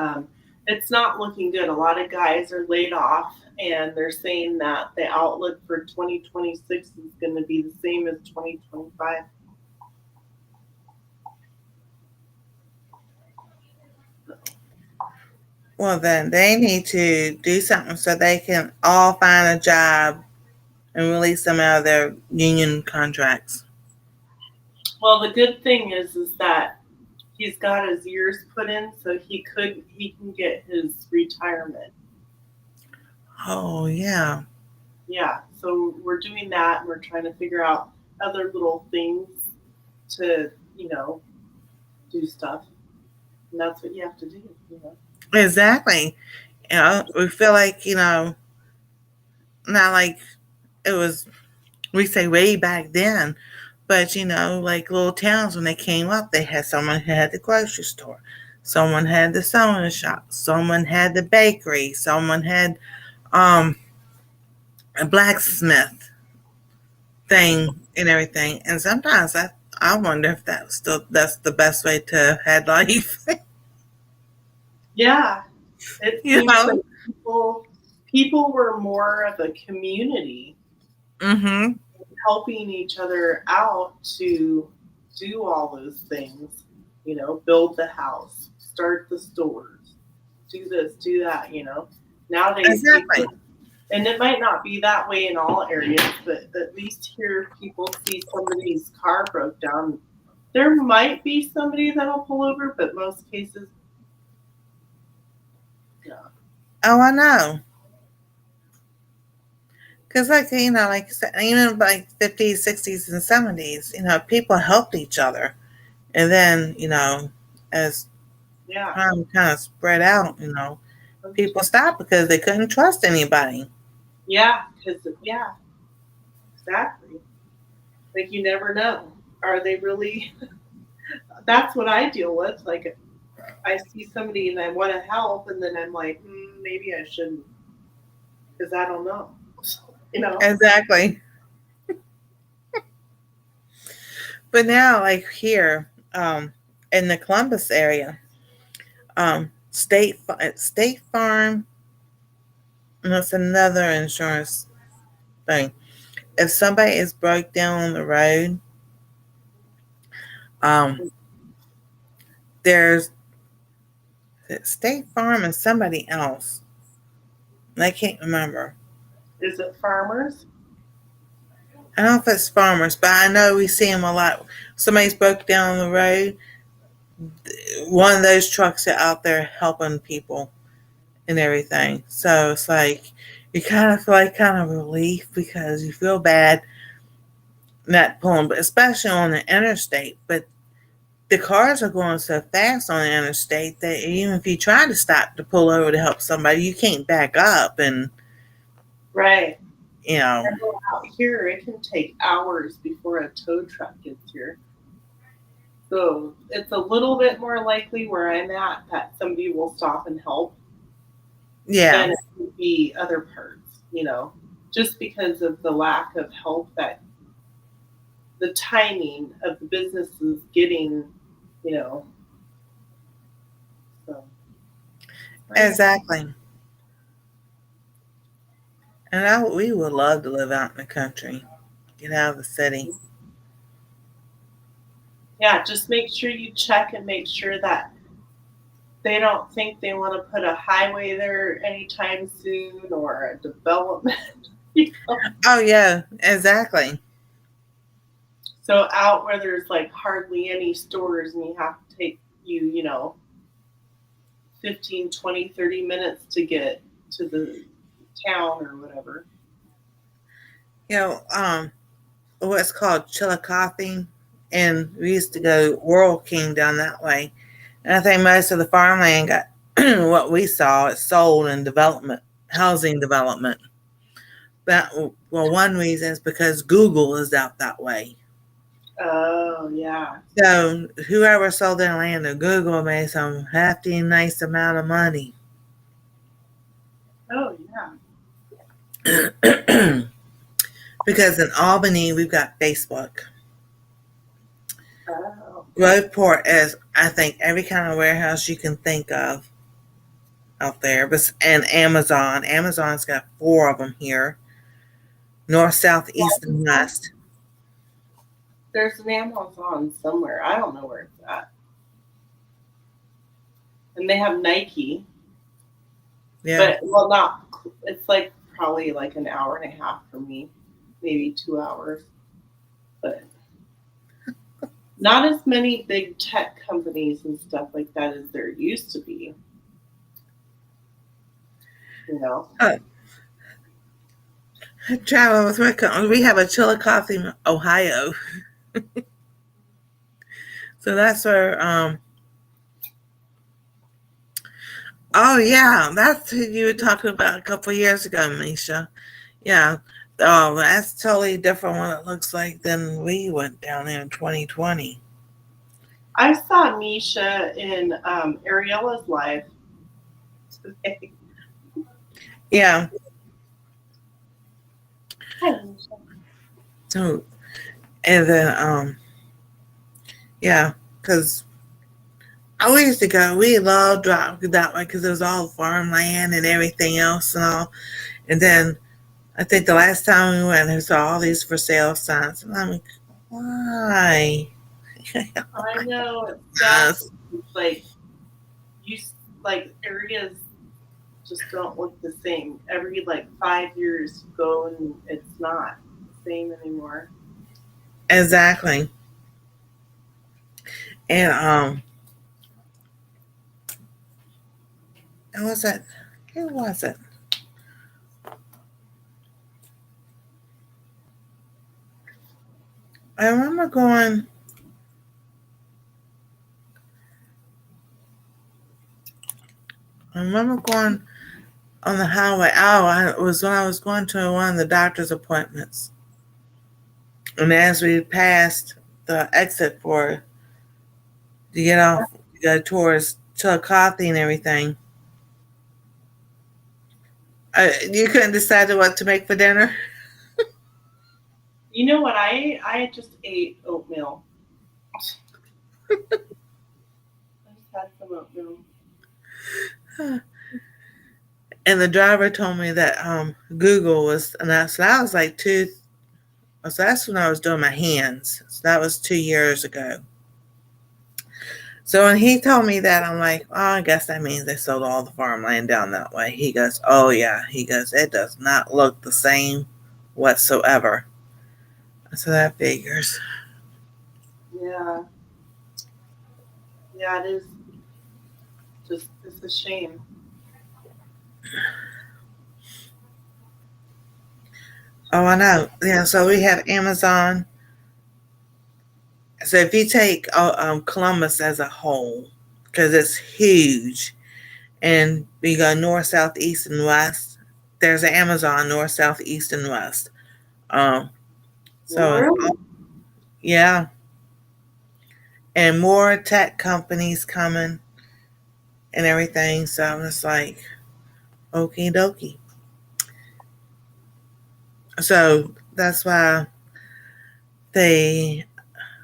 it's not looking good. A lot of guys are laid off, and they're saying that the outlook for 2026 is going to be the same as 2025. Well, then they need to do something so they can all find a job and release them out of their union contracts. Well, the good thing is that he's got his years put in, so he can get his retirement. Oh, yeah. Yeah, so we're doing that, and we're trying to figure out other little things to do stuff, and that's what you have to do. Exactly. We feel like, not like it was, we say way back then, but, like little towns when they came up, they had someone who had the grocery store, someone had the sewing shop, someone had the bakery, someone had um, a blacksmith thing and everything. And sometimes I wonder if that's the best way to have life. Yeah, it you seems know? like people were more of a community, Mm-hmm. helping each other out to do all those things. Build the house, start the stores, do this, do that. Nowadays Exactly. people, and it might not be that way in all areas, but at least here people see somebody's car broke down. There might be somebody that'll pull over, but most cases, no. Oh, I know. Because, like, like you said, even like 50s, 60s, and 70s, people helped each other. And then, as Yeah. time kind of spread out, people stopped because they couldn't trust anybody. Yeah, because yeah, exactly. Like you never know. Are they really? That's what I deal with. Like I see somebody and I want to help, and then I'm like, maybe I shouldn't because I don't know. Exactly. But now, like here, in the Columbus area, State Farm, and that's another insurance thing. If somebody is broke down on the road, um, there's State Farm and somebody else. I can't remember. Is it farmers? I don't know if it's farmers, but I know we see them a lot. Somebody's broke down on the road. One of those trucks are out there helping people and everything. So it's like you kind of feel like kind of relief because you feel bad not pulling, but especially on the interstate. But the cars are going so fast on the interstate that even if you try to stop to pull over to help somebody, you can't back up. And, Right. you know, Out here, it can take hours before a tow truck gets here. So it's a little bit more likely where I'm at that somebody will stop and help. Yeah. than it would be other parts, just because of the lack of help that the timing of the businesses getting, you know, so I don't know. Exactly. And we would love to live out in the country, get out of the city. Yeah, just make sure you check and make sure that they don't think they want to put a highway there anytime soon or a development. you know? Oh yeah, exactly. So out where there's like hardly any stores and you have to take you know, 15, 20, 30 minutes to get to the town or whatever. You know, what's called Chillicothe, and we used to go World King down that way. And I think most of the farmland got what we saw it sold in development, housing development. That well, one reason is because Google is out that way. Oh, yeah. So whoever sold their land to Google made some hefty, nice amount of money. Oh, yeah. Because in Albany we've got Facebook. Oh. Groveport is, I think, every kind of warehouse you can think of out there. But and Amazon. Amazon's got 4 of them here. North, south, east, and west. There's an Amazon somewhere. I don't know where it's at. And they have Nike. Yeah. But, well, not, it's like probably like an hour and a half for me, maybe 2 hours. But not as many big tech companies and stuff like that as there used to be. You know? Traveling with Rick, we have a Chillicothe, Ohio. So that's where, oh yeah, that's who you were talking about a couple of years ago, Misha. Yeah. Oh, that's totally different what it looks like than we went down there in 2020. I saw Misha in Ariella's live today. Yeah. Hi, Misha. So, and then, yeah, because I used to go, we loved driving that way because it was all farmland and everything else and all. And then I think the last time we went, there saw all these for sale signs. And I'm like, why? I know it's sad. It's like like areas just don't look the same. Every like 5 years you go and it's not the same anymore. Exactly. And who was it? Who was it? I remember going. I remember going on the highway. Oh, it was when I was going to one of the doctor's appointments. And as we passed the exit for to get off, to go towards Chillicothe and everything, you couldn't decide what to make for dinner. You know what? I just ate oatmeal. I just had some oatmeal. And the driver told me that Google was, and so that was like so that's when I was doing my hands. So that was 2 years ago. So when he told me that, I'm like, oh, I guess that means they sold all the farmland down that way. He goes, oh yeah. He goes, it does not look the same whatsoever. So that figures. Yeah. Yeah, it is. It's a shame. Oh, I know. Yeah, so we have Amazon. So if you take Columbus as a whole, because it's huge, and we go north, south, east, and west, there's an Amazon north, south, east, and west. So Really? yeah, and more tech companies coming and everything. So I'm just like, Okie dokie. So that's why the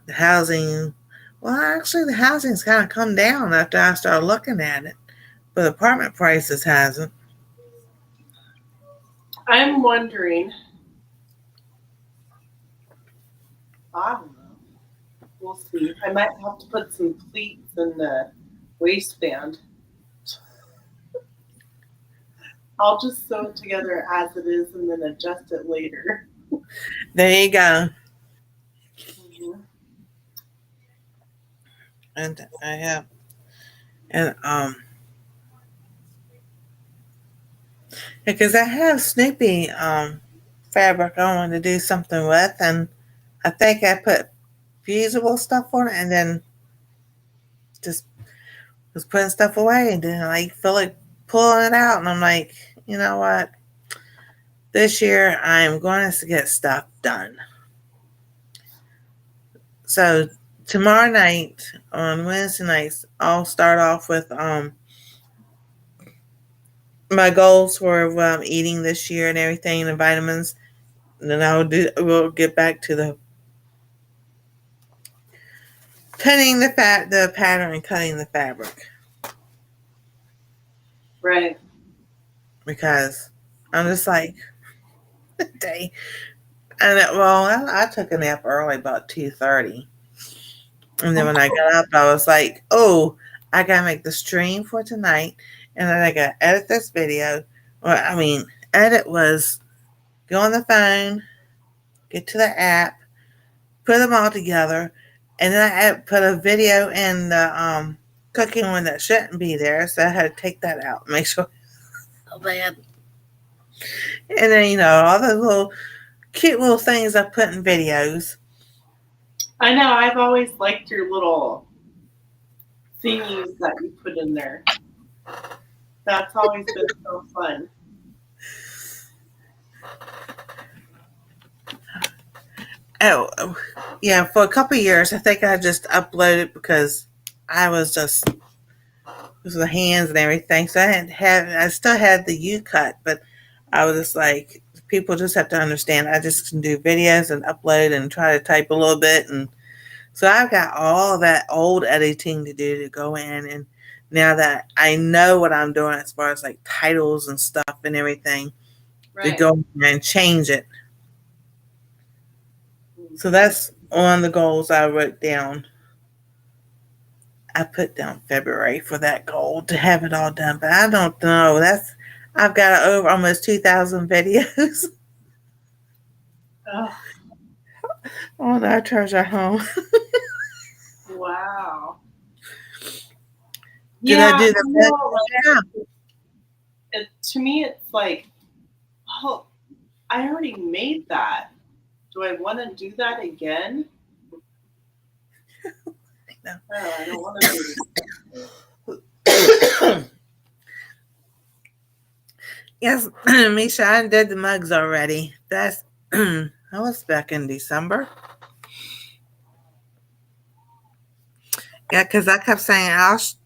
housing, well, actually, the housing's kind of come down after I started looking at it, but apartment prices hasn't. I'm wondering. I don't know. We'll see. I might have to put some pleats in the waistband. I'll just sew it together as it is and then adjust it later. There you go. Mm-hmm. And I have, and because I have Snoopy fabric I want to do something with, and I think I put fusible stuff on it, and then just was putting stuff away, and then I feel like pulling it out, and I'm like, you know what? This year I'm going to get stuff done. So tomorrow night on Wednesday nights, I'll start off with my goals for what I'm eating this year and everything, the vitamins. And then we'll get back to the cutting the pattern and cutting the fabric. Right. Because I'm just like, day. And I took a nap early, about 2:30. And then when I got up, I was like, oh, I gotta make the stream for tonight, and then I gotta edit this video. Well, I mean, edit was go on the phone, get to the app, put them all together, and then I put a video in the cooking one that shouldn't be there, so I had to take that out, make sure. Oh man! And then all the little cute little things I put in videos. I know. I've always liked your little thingies that you put in there. That's always been so fun. Oh, yeah. For a couple of years, I think I just uploaded because I was just with the hands and everything. So I still had the U cut, but I was just like, people just have to understand. I just can do videos and upload and try to type a little bit, and so I've got all that old editing to do to go in, and now that I know what I'm doing as far as like titles and stuff and everything, to Right. go in and change it. So that's one of the goals I wrote down. I put down February for that goal to have it all done, but I don't know. I've got over almost 2,000 videos. Oh, Oh, no, treasure home. wow. Did I Yeah, do the best? to me, it's like, oh, I already made that. Do I want to do that again? No. No, I don't want to do Yes, Misha, I did the mugs already. That's I was back in December. Yeah, because I kept saying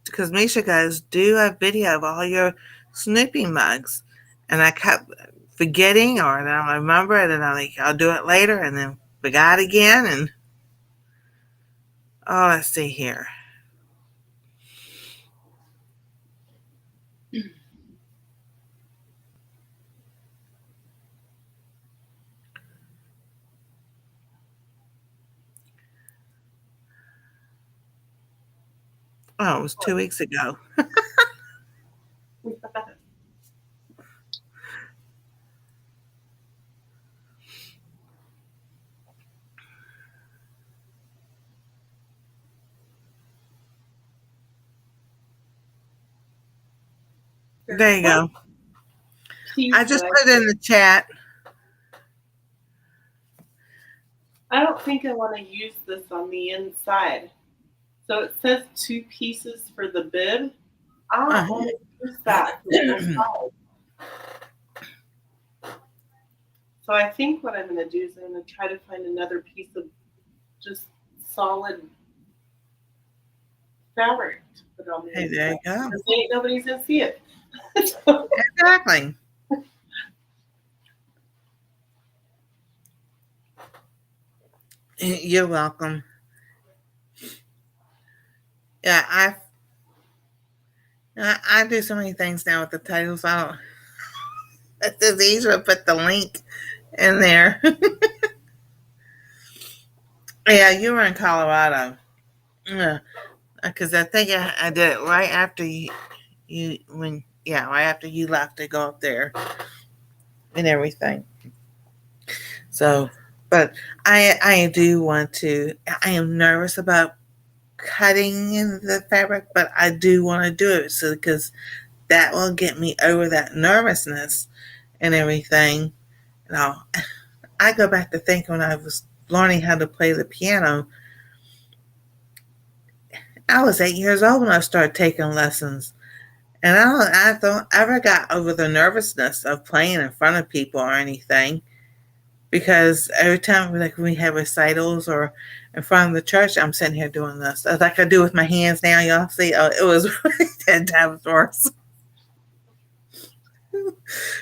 because Misha goes, do a video of all your Snoopy mugs, and I kept forgetting, or I don't remember it, and I'm like, I'll do it later, and then forgot again, and oh, let's see here. Oh, it was 2 weeks ago. it. There you go. Piece I just that put it in the chat. I don't think I want to use this on the inside. So it says 2 pieces for the bib. I don't want to use that for the side. So I think what I'm going to do is I'm going to try to find another piece of just solid fabric to put on the Hey, there you inside. go. Because nobody's going to see it. I Exactly. You're welcome. Yeah, I do so many things now with the titles. I don't. It's easier to put the link in there. Yeah, you were in Colorado. Yeah, because I think I did it right after right after you left to go up there and everything. So, but I do want to. I am nervous about cutting in the fabric, but I do want to do it so because that will get me over that nervousness and everything. You know, I go back to think when I was learning how to play the piano. I was 8 years old when I started taking lessons, and I don't ever got over the nervousness of playing in front of people or anything. Because every time, like when we have recitals or in front of the church, I'm sitting here doing this, like I do with my hands now. Y'all see? Oh, it was really 10 times worse.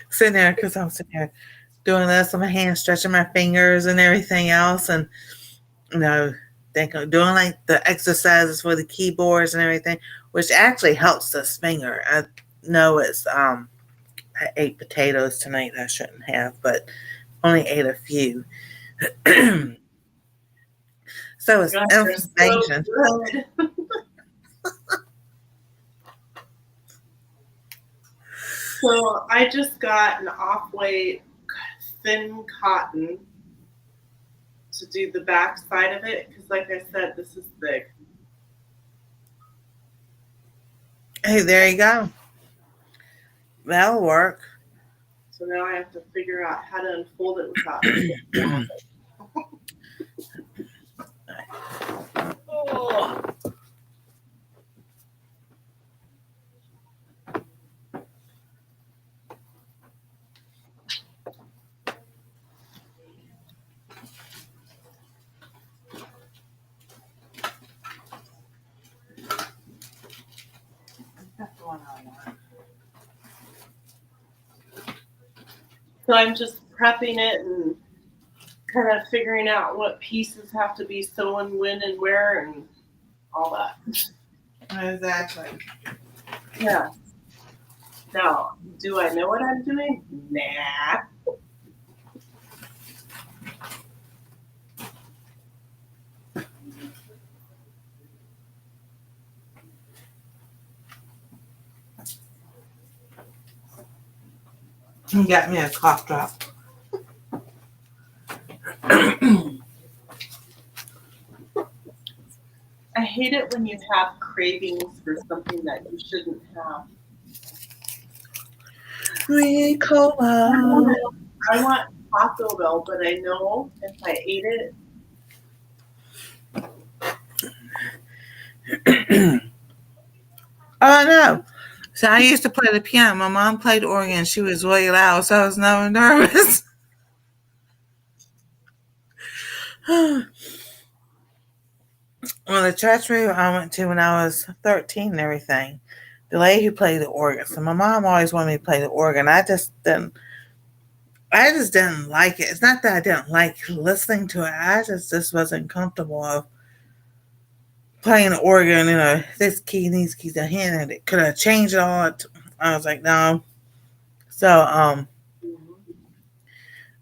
Sitting there because I'm sitting here doing this with my hands, stretching my fingers and everything else, and you know, doing like the exercises for the keyboards and everything, which actually helps this finger. I know I ate potatoes tonight. I shouldn't have, but only ate a few. So it's God, they're so inflammation. good. So I just got an off-white thin cotton to do the back side of it because, like I said, this is thick. Hey, there you go. That'll work. So now I have to figure out how to unfold it without. Oh. That's the one I want. So I'm just prepping it and kind of figuring out what pieces have to be sewn when and where and all that. Exactly. Yeah. Now, do I know what I'm doing? Nah. You got me a cough drop. I hate it when you have cravings for something that you shouldn't have. Ricola. I want Taco Bell, but I know if I ate it, Oh no. So I used to play the piano. My mom played organ. She was really loud, so I was never nervous. Well, the church I went to when I was 13 and everything, the lady who played the organ. So my mom always wanted me to play the organ. I just didn't like it. It's not that I didn't like listening to it. I just wasn't comfortable of playing the organ, this key and these keys in hand, and it could have changed it all. I was like, no. So,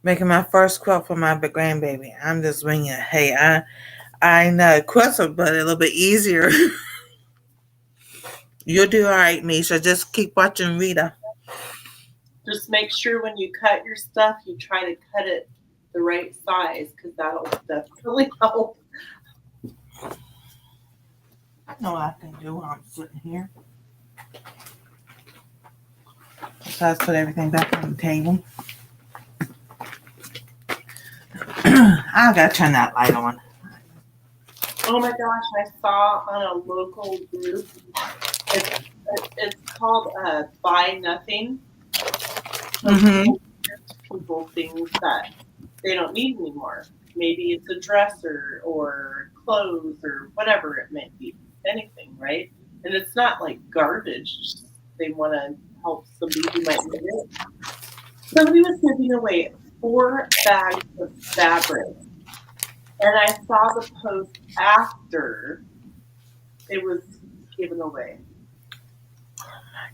making my first quilt for my grandbaby. I'm just winging it. Hey, I know quilts are but a little bit easier. You'll do all right, Misha. Just keep watching Rita. just make sure when you cut your stuff, you try to cut it the right size because that'll definitely help. I know what I can do while I'm sitting here. Besides, put everything back on the table. I gotta turn that light on. Oh my gosh, I saw on a local group, it's called Buy Nothing. So people gift people things that they don't need anymore. Maybe it's a dresser or clothes or whatever it may be, anything, right? And it's not like garbage. They want to help somebody who might need it. Somebody was giving away 4 bags of fabric, and I saw the post after it was given away.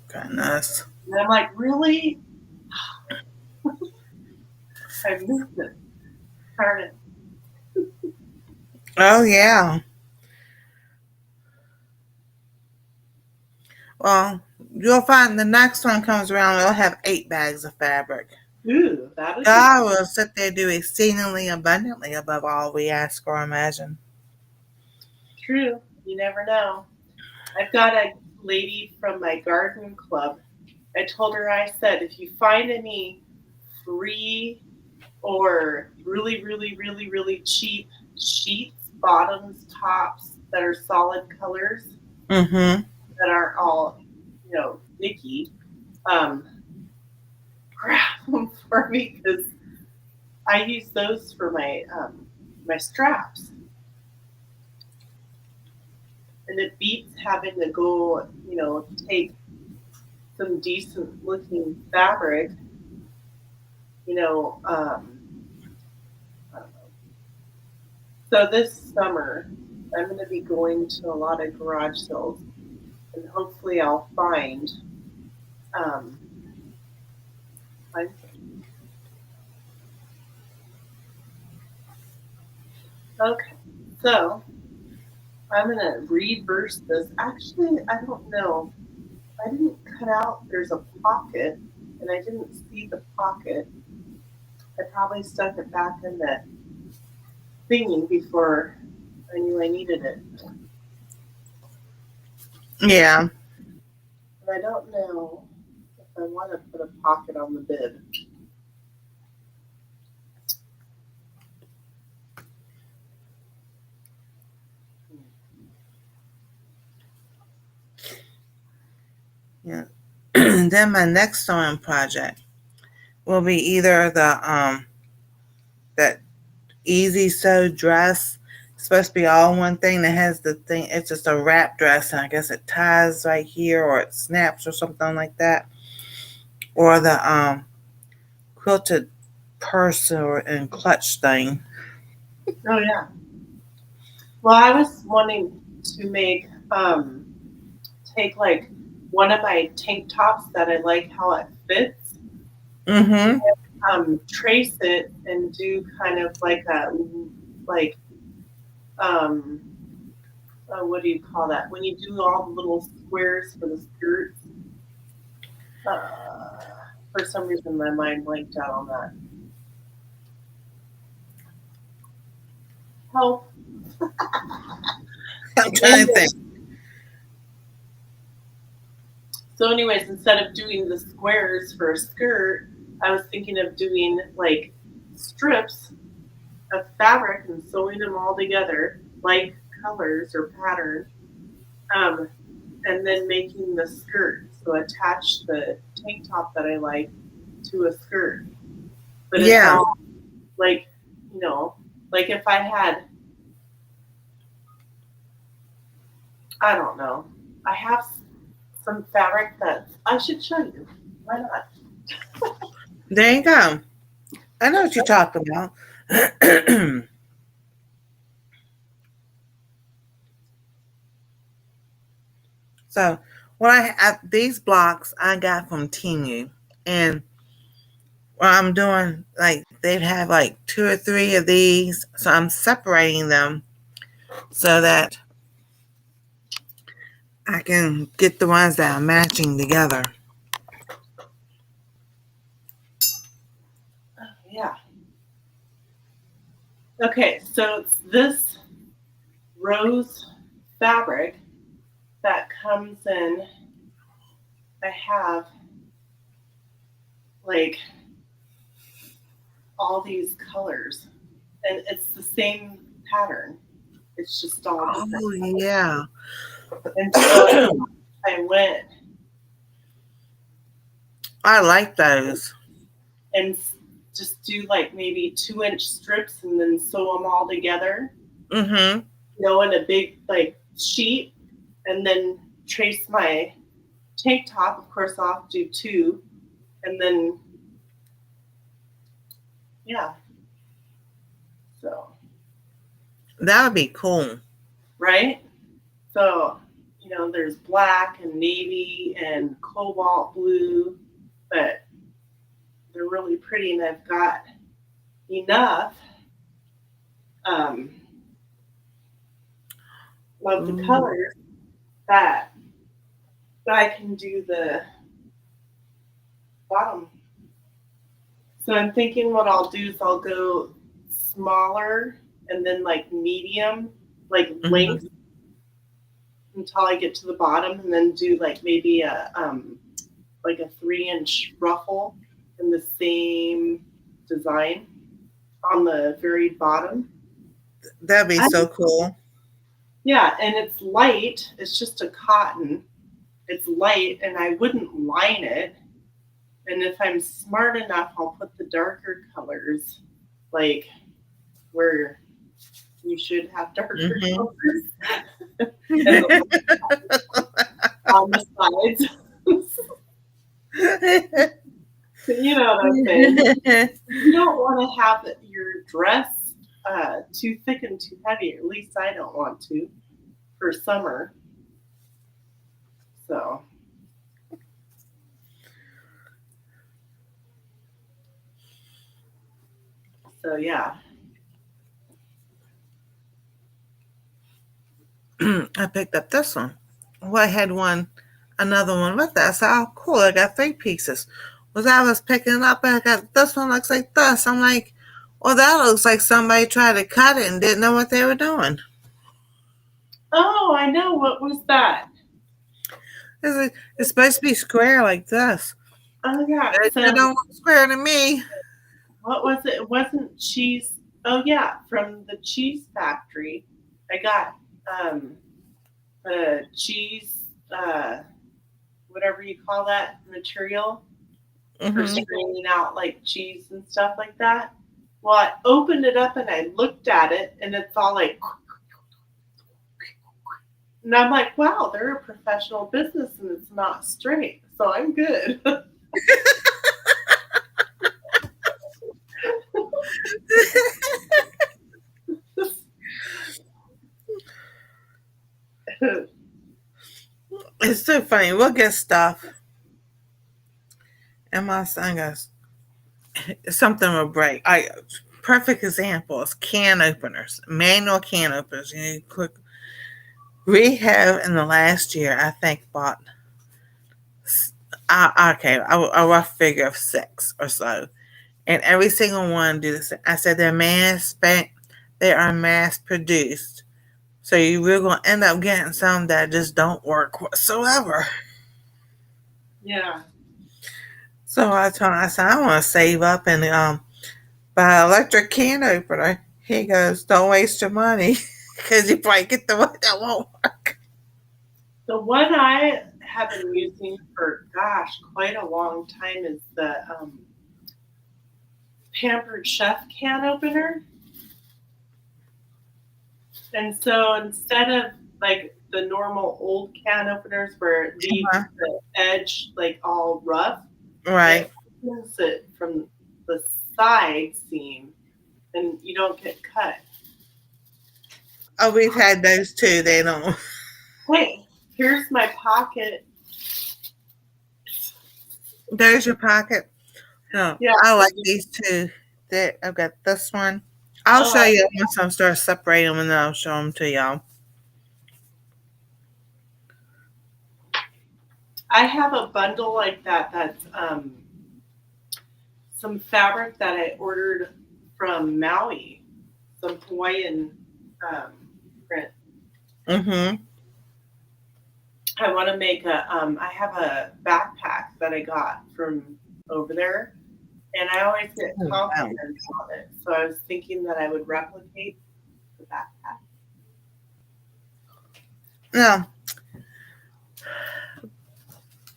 Goodness. And I'm like, really? I missed it. Darn it. Oh, yeah. Well, you'll find the next one comes around, it'll have 8 bags of fabric. Ooh, that is God will sit there do exceedingly abundantly above all we ask or imagine. true. You never know. I've got a lady from my garden club. I told her, I said, if you find any free or really, really, really, really cheap sheets, bottoms, tops that are solid colors, Mm-hmm. that aren't all, icky, grab them for me because I use those for my straps. And it beats having to go, take some decent looking fabric, I don't know. So this summer, I'm going to be going to a lot of garage sales, and hopefully I'll find something. Okay, so I'm going to reverse this. Actually, I don't know. I didn't cut out, there's a pocket, and I didn't see the pocket. I probably stuck it back in that thingy before I knew I needed it. Yeah. And I don't know if I want to put a pocket on the bib. Yeah. Then my next sewing project will be either that easy sew dress. It's supposed to be all one thing that has the thing. It's just a wrap dress, and I guess it ties right here or it snaps or something like that. Or the quilted purse and clutch thing. Oh yeah. Well, I was wanting to take like one of my tank tops that I like how it fits, Mm-hmm. trace it and do kind of like what do you call that? When you do all the little squares for the skirts. For some reason, my mind blanked out on that. Help. I'm trying to think. So, anyways, instead of doing the squares for a skirt, I was thinking of doing like strips of fabric and sewing them all together, like colors or pattern, and then making the skirt. So attach the tank top that I like to a skirt. But it's all like, like if I had, I don't know, I have some fabric that I should show you. Why not? There you go. I know what you're talking about. So, these blocks I got from Temu, and what I'm doing, like they have like 2 or 3 of these, so I'm separating them so that I can get the ones that are matching together. Yeah. Okay, so it's this rose fabric that comes in. I have like all these colors, and it's the same pattern. It's just all different. Oh yeah. And so I went I like those. and just do like maybe 2-inch strips and then sew them all together. Mm-hmm. In a big like sheet, and then trace my tank top, of course, off, do 2, and then yeah. So That would be cool. right. So there's black and navy and cobalt blue, but they're really pretty, and I've got enough of the colors that I can do the bottom. So I'm thinking what I'll do is I'll go smaller and then like medium, like length until I get to the bottom, and then do like maybe a 3-inch ruffle in the same design on the very bottom. That'd be so cool. Yeah, and it's light. It's just a cotton. It's light, and I wouldn't line it. And if I'm smart enough, I'll put the darker colors, like where you should have darker colors on the sides. You know what I'm saying? You don't want to have your dress too thick and too heavy. At least I don't want to for summer. So. So yeah. I picked up this one. Well, I had another one with that. So, oh, cool. I got 3 pieces. As I was picking it up, I got this one looks like this. I'm like, well, that looks like somebody tried to cut it and didn't know what they were doing. Oh, I know. What was that? It's supposed to be square like this. Oh, yeah. It don't look square to me. What was it? It wasn't cheese. Oh, yeah. From the cheese factory. I got the cheese, whatever you call that material for straining out like cheese and stuff like that. Well, I opened it up and I looked at it, and it's all like, and I'm like, wow, they're a professional business and it's not straight, so I'm good. It's so funny. We'll get stuff, and my son goes, something will break. Perfect example is can openers, manual can openers. Quick. We have in the last year, I think, bought a rough figure of 6 or so, and every single one do this. I said they are mass produced, so we're going to end up getting some that just don't work whatsoever. Yeah. So I told him, I said, I want to save up and buy an electric can opener. He goes, don't waste your money because you probably get the one that won't work. The one I have been using for, quite a long time is the Pampered Chef can opener. And so instead of like the normal old can openers where it leaves the edge like all rough, right? It opens it from the side seam, and you don't get cut. Oh, we've had those too. They don't. Hey, here's my pocket. There's your pocket. No, yeah, I like these two. I've got this one. I'll show you once I start separating them, and then I'll show them to y'all. I have a bundle like that. That's some fabric that I ordered from Maui, some Hawaiian print. I want to make I have a backpack that I got from over there, and I always get compliments on it. So I was thinking that I would replicate the backpack. No.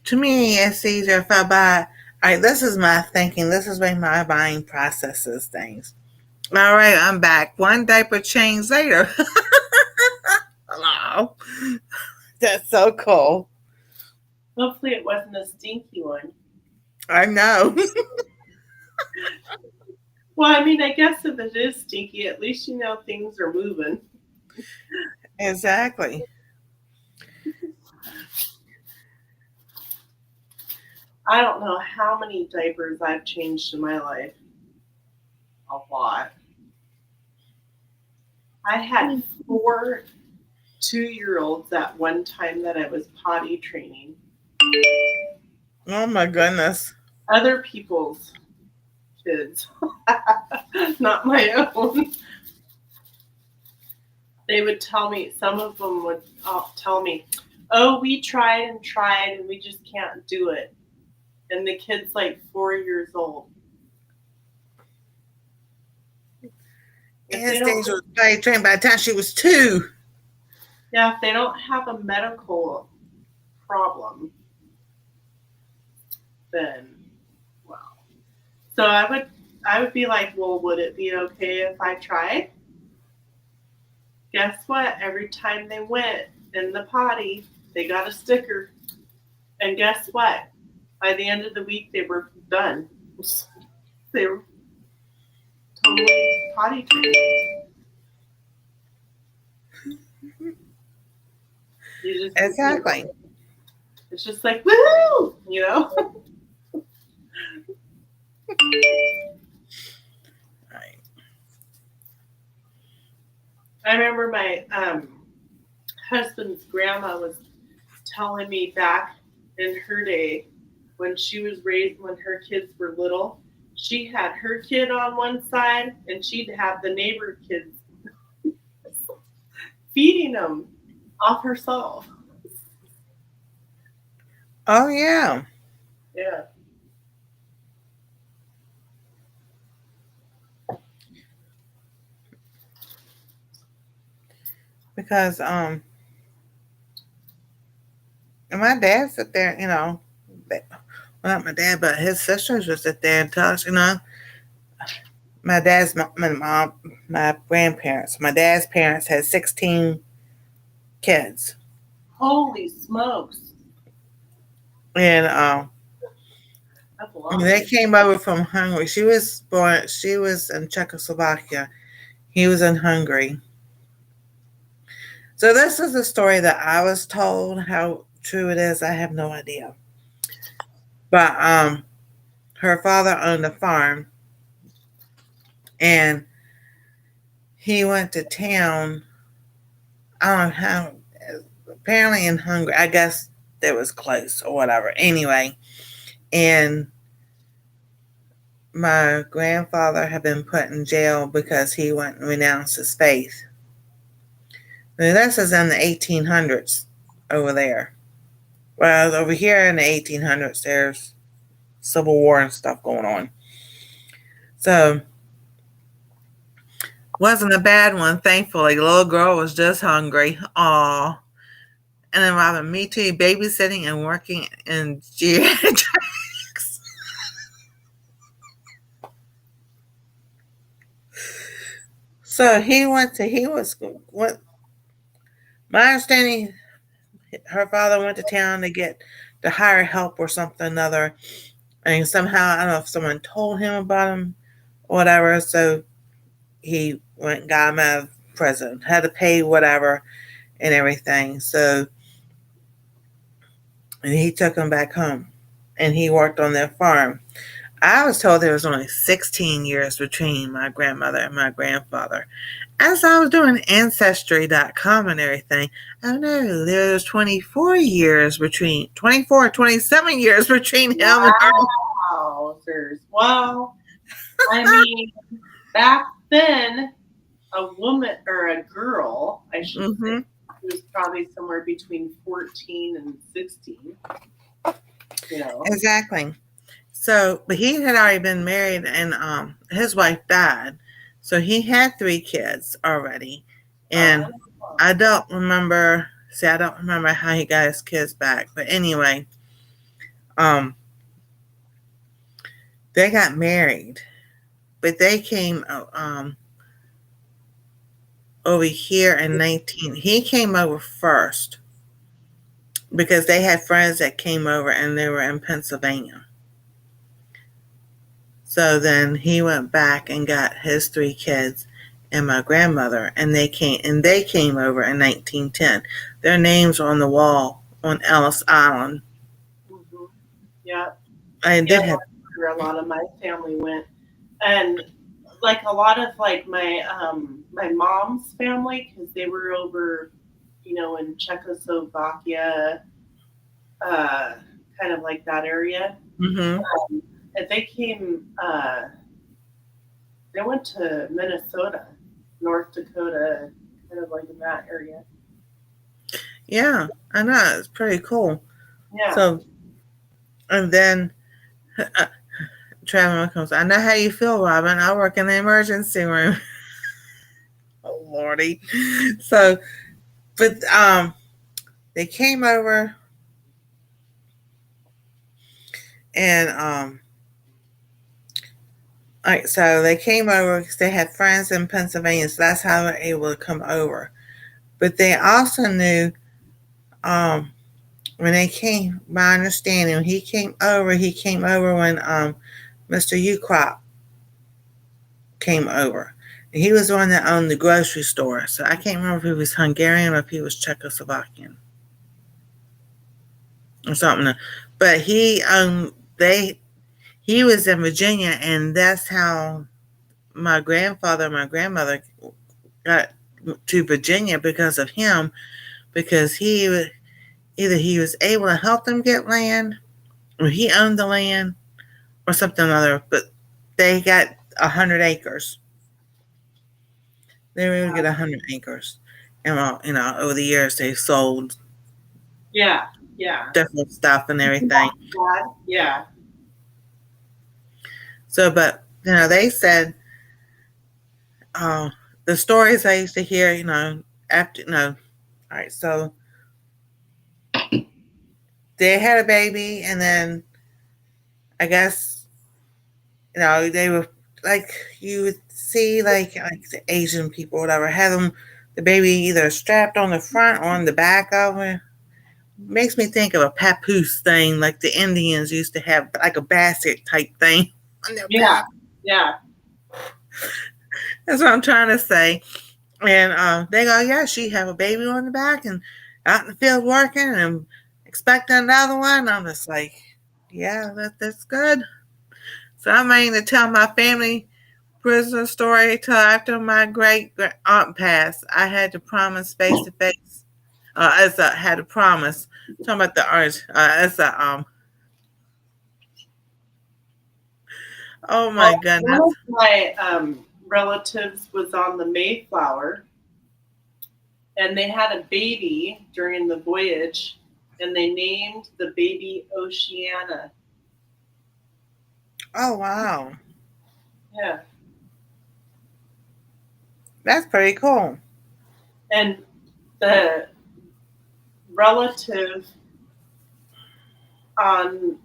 To me, it's easier if I buy. All right, this is my thinking. This is where my buying processes things. All right, I'm back. 1 diaper change later. Hello. That's so cool. Hopefully it wasn't a stinky one. I know. Well, I mean, I guess if it is stinky, at least you know things are moving. Exactly. I don't know how many diapers I've changed in my life. A lot. I had 4 2-year-olds at one time that I was potty training. Oh my goodness. Other people's kids, not my own. They would tell me, some of them would tell me, oh, we tried and we just can't do it. And the kid's like 4 years old. Anastasia was potty trained by the time she was 2. Yeah, if they don't have a medical problem, then well. So I would be like, well, would it be okay if I tried? Guess what? Every time they went in the potty, they got a sticker. And guess what? By the end of the week, they were done. They were totally potty trained. Exactly. It's just like, woohoo! You know? Right. I remember my husband's grandma was telling me back in her day when she was raised, when her kids were little, she had her kid on one side and she'd have the neighbor kids feeding them off herself. Oh yeah. Yeah. Because my dad sit there, well, not my dad, but his sisters would sit there and tell us, my dad's mom, my grandparents, my dad's parents had 16 kids. Holy smokes. And they came over from Hungary. She was in Czechoslovakia. He was in Hungary. So this is a story that I was told. How true it is, I have no idea. But her father owned a farm, and he went to town. I don't know how. Apparently in Hungary, I guess it was close or whatever. Anyway, and my grandfather had been put in jail because he went and renounced his faith. Now, this is in the 1800s over there. Whereas over here in the 1800s, there's Civil War and stuff going on. So, wasn't a bad one, thankfully. The little girl was just hungry. Aw. And then Robin, me too, babysitting and working in geriatrics. So my understanding, her father went to town to hire help or something another. And somehow, I don't know if someone told him about him or whatever. So he went and got him out of prison, had to pay whatever and everything. So, and he took him back home and he worked on their farm. I was told there was only 16 years between my grandmother and my grandfather. As I was doing Ancestry.com and everything, I know there was 27 years between him and her. Wow. I mean, back then, a woman or a girl, I should say, was probably somewhere between 14 and 16. Exactly. So, but he had already been married, and his wife died. So he had 3 kids already. And I don't remember how he got his kids back. But anyway, they got married. But they came over here in he came over first. because they had friends that came over and they were in Pennsylvania. So then he went back and got his 3 kids and my grandmother, and they came over in 1910. Their names are on the wall on Ellis Island. Mm-hmm. Yeah. I did have where a lot of my family went, and like a lot of like my mom's family, because they were over, in Czechoslovakia, kind of like that area. Mm-hmm. And they came. They went to Minnesota, North Dakota, kind of like in that area. Yeah, I know. It's pretty cool. Yeah. So, and then Traveling comes, I know how you feel, Robin. I work in the emergency room. Oh, Lordy. So, but they came over and all right, so they came over because they had friends in Pennsylvania, so that's how they were able to come over. But they also knew when they came, my understanding, when he came over when Mr. Ukrop came over. And he was the one that owned the grocery store. So I can't remember if he was Hungarian or if he was Czechoslovakian or something. But he was in Virginia, and that's how my grandfather and my grandmother got to Virginia because of him, because he was able to help them get land, or he owned the land, or something or other. But they got 100 acres. They were able to get 100 acres, and over the years they sold Yeah. different stuff and everything. Yeah. So, but they said the stories I used to hear. After all right, so they had a baby, and then I guess they were like you would see like the Asian people, whatever, have them the baby either strapped on the front or on the back of it. Makes me think of a papoose thing, like the Indians used to have, like a basket type thing on their back. Yeah. That's what I'm trying to say. And they go, yeah, she have a baby on the back and out in the field working and expecting another one. I'm just like, yeah, that's good. So I'm waiting to tell my family prison story till after my great aunt passed. I had to promise face to face. Had to promise. Talking about the orange. Oh my goodness. One of my relatives was on the Mayflower, and they had a baby during the voyage, and they named the baby Oceana. Oh wow. Yeah. That's pretty cool. And the relative on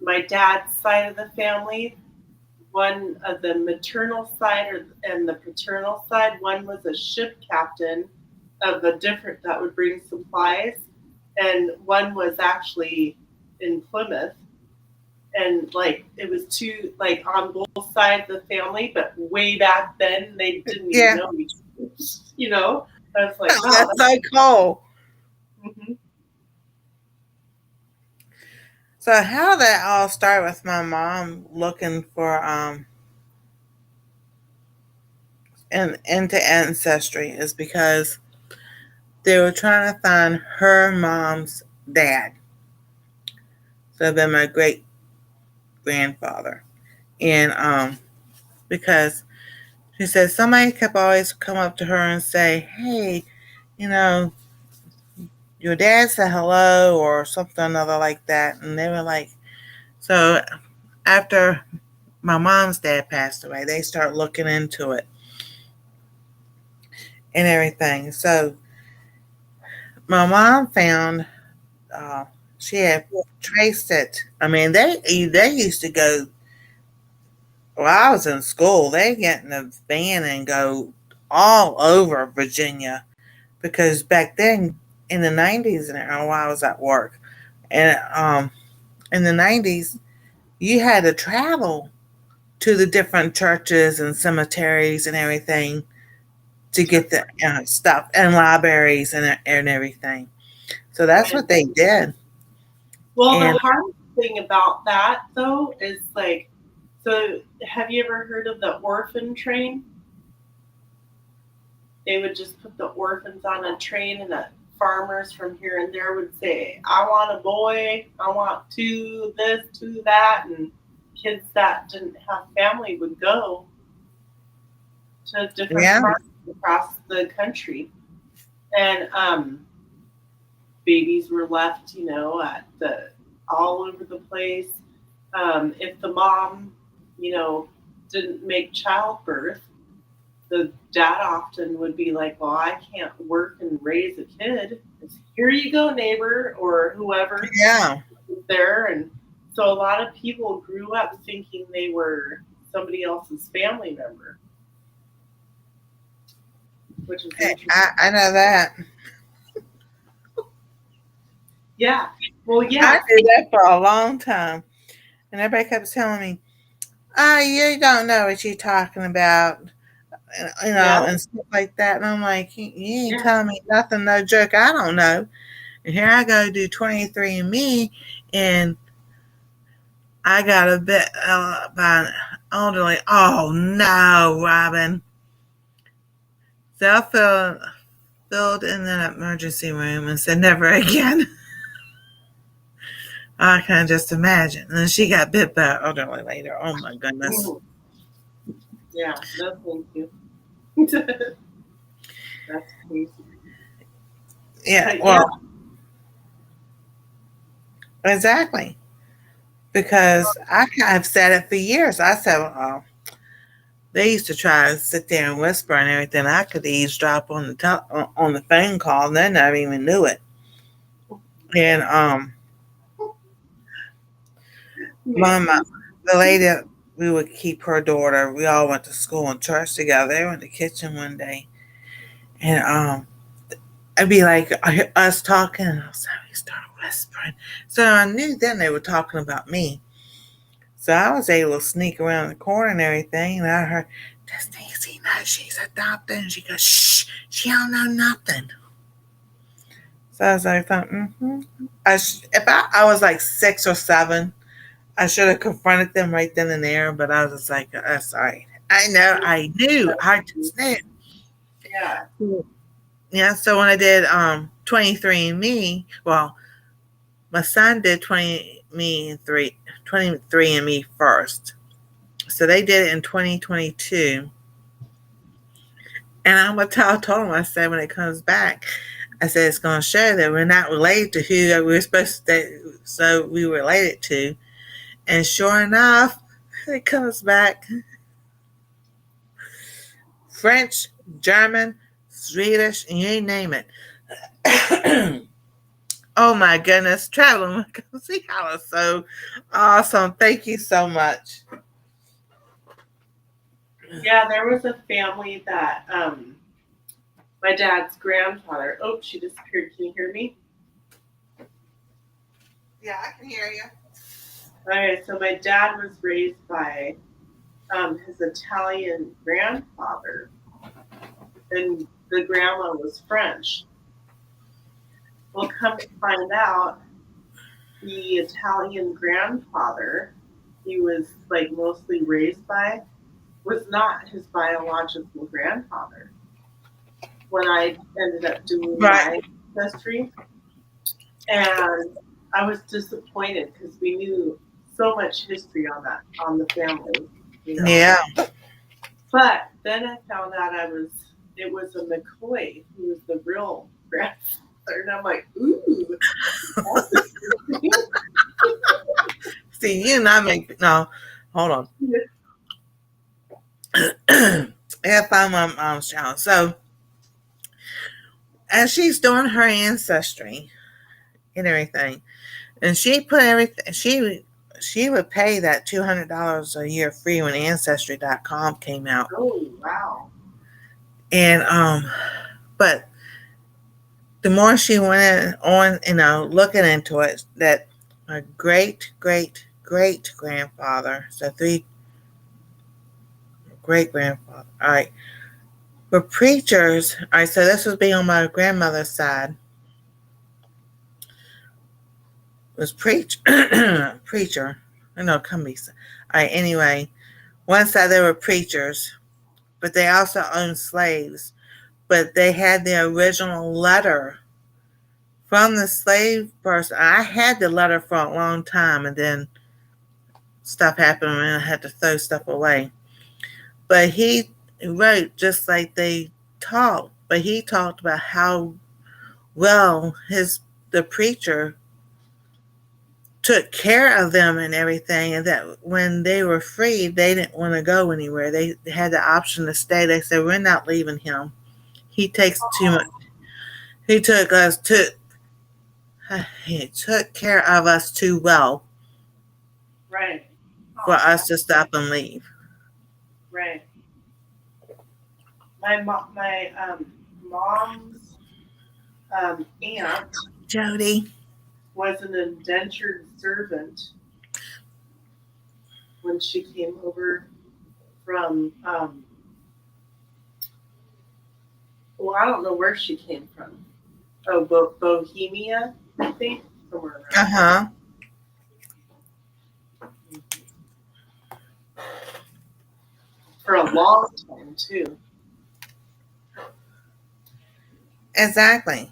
my dad's side of the family, one of the maternal side and the paternal side, one was a ship captain of a different that would bring supplies, and one was actually in Plymouth. And like it was two, like on both sides of the family, but way back then they didn't even know each other. I was like, wow, that's so cool. Mm-hmm. So how that all started with my mom looking for into ancestry is because they were trying to find her mom's dad. So then my great grandfather. And because she said somebody kept always come up to her and say, hey, your dad said hello or something another like that. And they were like, so after my mom's dad passed away, they start looking into it and everything. So my mom found she had traced it. I mean, they used to go. Well, I was in school. They get in a van and go all over Virginia because back then in the 90s, and while I was at work, and in the 90s, you had to travel to the different churches and cemeteries and everything to get the stuff, and libraries and everything. So that's Right. what they did. Well, the And hard thing about that though is like, so have you ever heard of the orphan train? They would just put the orphans on a train, and the farmers from here and there would say, I want a boy, I want two this, two that, and kids that didn't have family would go to different yeah, farms across the country. And babies were left, at the all over the place. If the mom, didn't make childbirth, the dad often would be like, "Well, I can't work and raise a kid. It's, here you go, neighbor," or whoever yeah, was there. And so a lot of people grew up thinking they were somebody else's family member, which is interesting. I know that. Yeah. Well, I yeah. did that for a long time, and everybody kept telling me, "Oh, you don't know what you're talking about," Yeah. and stuff like that. And I'm like, "You ain't Yeah. telling me nothing, no joke. I don't know." And here I go do 23andMe, and I got a bit by an elderly. Oh no, Robin! So I filled in the emergency room and said, "Never again." I can just imagine. And then she got bit by an elderly later. Oh my goodness. Mhm. Yeah. No, thank you. That's crazy. Yeah, But yeah. well, exactly. Because I've said it for years. I said, they used to try to sit there and whisper and everything. I could eavesdrop on on the phone call, and they never even knew it. And Mama, the lady, we would keep her daughter. We all went to school and church together. They were in the kitchen one day, and I'd be like us talking, and so we started whispering. So I knew then they were talking about me. So I was able to sneak around the corner and everything, and I heard, "Does Nancy know she's adopted?" And she goes, "Shh, she don't know nothing." So I was like, mm-hmm. If I was like 6 or 7, I should have confronted them right then and there, but I was just like, sorry. I know, I knew, I just knew. Yeah. Yeah, so when I did 23andMe, well, my son did 23andMe first. So they did it in 2022. And I'm going to told him, I said, when it comes back, I said, it's going to show that we're not related to who we were supposed to, so we were related to. And sure enough, it comes back French, German, Swedish, and you name it. Oh my goodness, traveling. See how it's so awesome. Thank you so much. Yeah, there was a family that my dad's grandfather. Oh, she disappeared. Can you hear me? Yeah, I can hear you. Okay, so my dad was raised by his Italian grandfather, and the grandma was French. Well, come to find out, the Italian grandfather he was like mostly raised by was not his biological grandfather. When I ended up doing Right. my history, and I was disappointed because we knew so much history on the family, Yeah. But then I found out it was a McCoy who was the real grandfather, and I'm like, ooh, that's interesting. See, you and I make no. Hold on. If I'm on mom's channel, so as she's doing her ancestry and everything, and she put everything she would pay that $200 a year free when Ancestry.com came out. Oh wow! And but the more she went on, looking into it, that my great great great grandfather, so three great grandfather, all right, were preachers. All right, so this was being on my grandmother's side, was preacher. I know, come be. All right, anyway, one side they were preachers, but they also owned slaves. But they had the original letter from the slave person. I had the letter for a long time, and then stuff happened, and I had to throw stuff away. But he wrote just like they talked, but he talked about how well the preacher took care of them and everything, and that when they were free, they didn't want to go anywhere. They had the option to stay. They said, "We're not leaving him. He takes too much. He took us to. He took care of us too well, Right. for us to stop and leave." Right. My mom's aunt Jody. was an indentured servant when she came over from well, I don't know where she came from. Oh, Bohemia, I think, somewhere around. For a long time too. Exactly.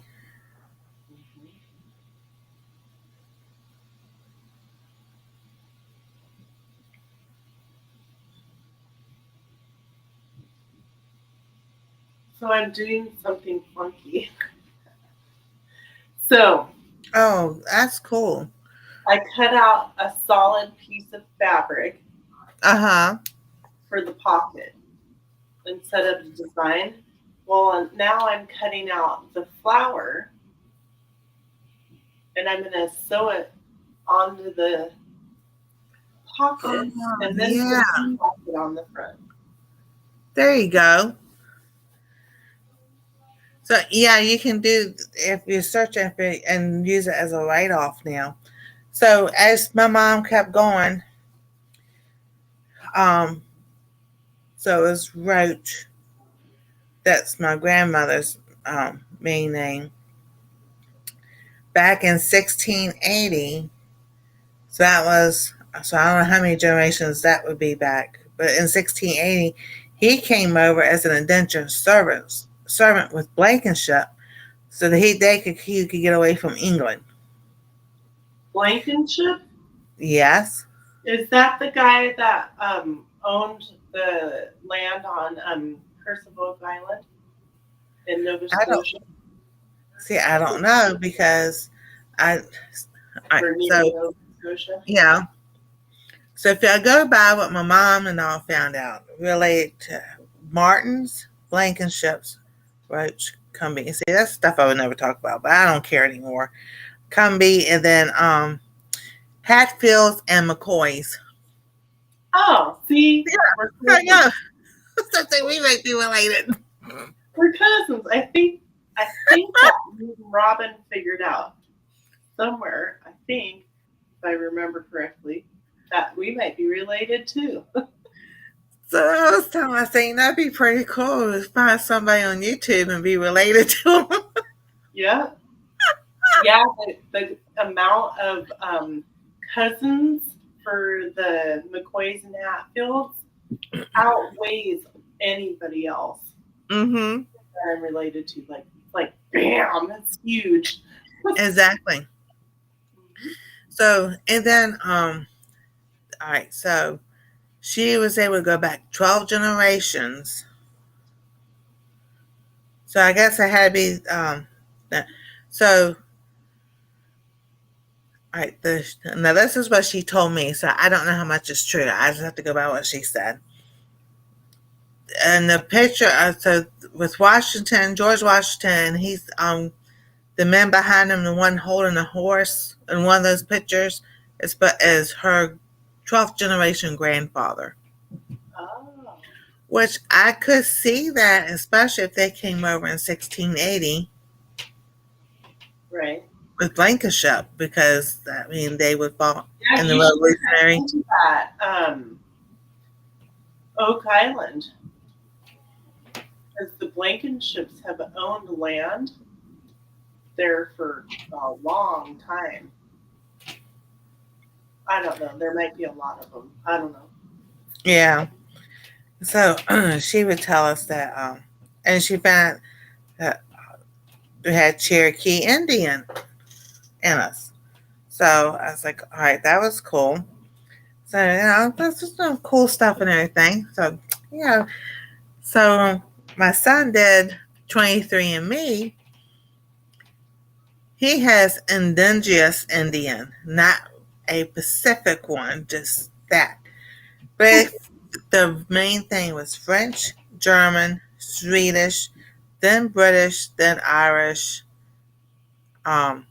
So I'm doing something funky. So Oh, that's cool. I cut out a solid piece of fabric for the pocket instead of the design. Well, now I'm cutting out the flower and I'm going to sew it onto the pocket and then put the pocket on the front. There you go. So yeah, you can do if you search it and use it as a write-off now. So as my mom kept going, so it was Roach. That's my grandmother's main name. Back in 1680, so I don't know how many generations that would be back, but in 1680, he came over as an indentured servant with Blankenship, so that he could get away from England. Blankenship? Yes. Is that the guy that owned the land on Curse of Oak Island in Nova Scotia? I don't know because so Nova Scotia. Yeah. So if I go by what my mom and all found out related to Martin's, Blankenship's, Roach, Cumbie. See, that's stuff I would never talk about, but I don't care anymore. Cumbie, and then Hatfields and McCoys. Oh, see? Yeah. Something we might be related. We're cousins. I think that Robin figured out somewhere, I think, if I remember correctly, that we might be related too. So I was telling my saying that'd be pretty cool to find somebody on YouTube and be related to them. Yeah. Yeah, the amount of cousins for the McCoys and Hatfields outweighs anybody else that I'm related to. Like bam, that's huge. Exactly. So, and then, all right, so she was able to go back 12 generations. So I guess it had to be, so, all right, now this is what she told me, so I don't know how much is true. I just have to go by what she said. And the picture, so with George Washington, he's, the man behind him, the one holding a horse in one of those pictures, is her 12th generation grandfather. Oh. Which I could see that, especially if they came over in 1680. Right. with Lancashire because I mean they would fall Yeah, in the you should look Revolutionary. into that. Oak Island, because the Blankenships have owned land there for a long time. I don't know. There might be a lot of them. I don't know. Yeah. So she would tell us that, and she found that we had Cherokee Indian in us. So I was like, all right, that was cool. So that's just some cool stuff and everything. So yeah. So my son did 23andMe. He has indigenous Indian, not a Pacific one, just that. But the main thing was French, German, Swedish, then British, then Irish. Um,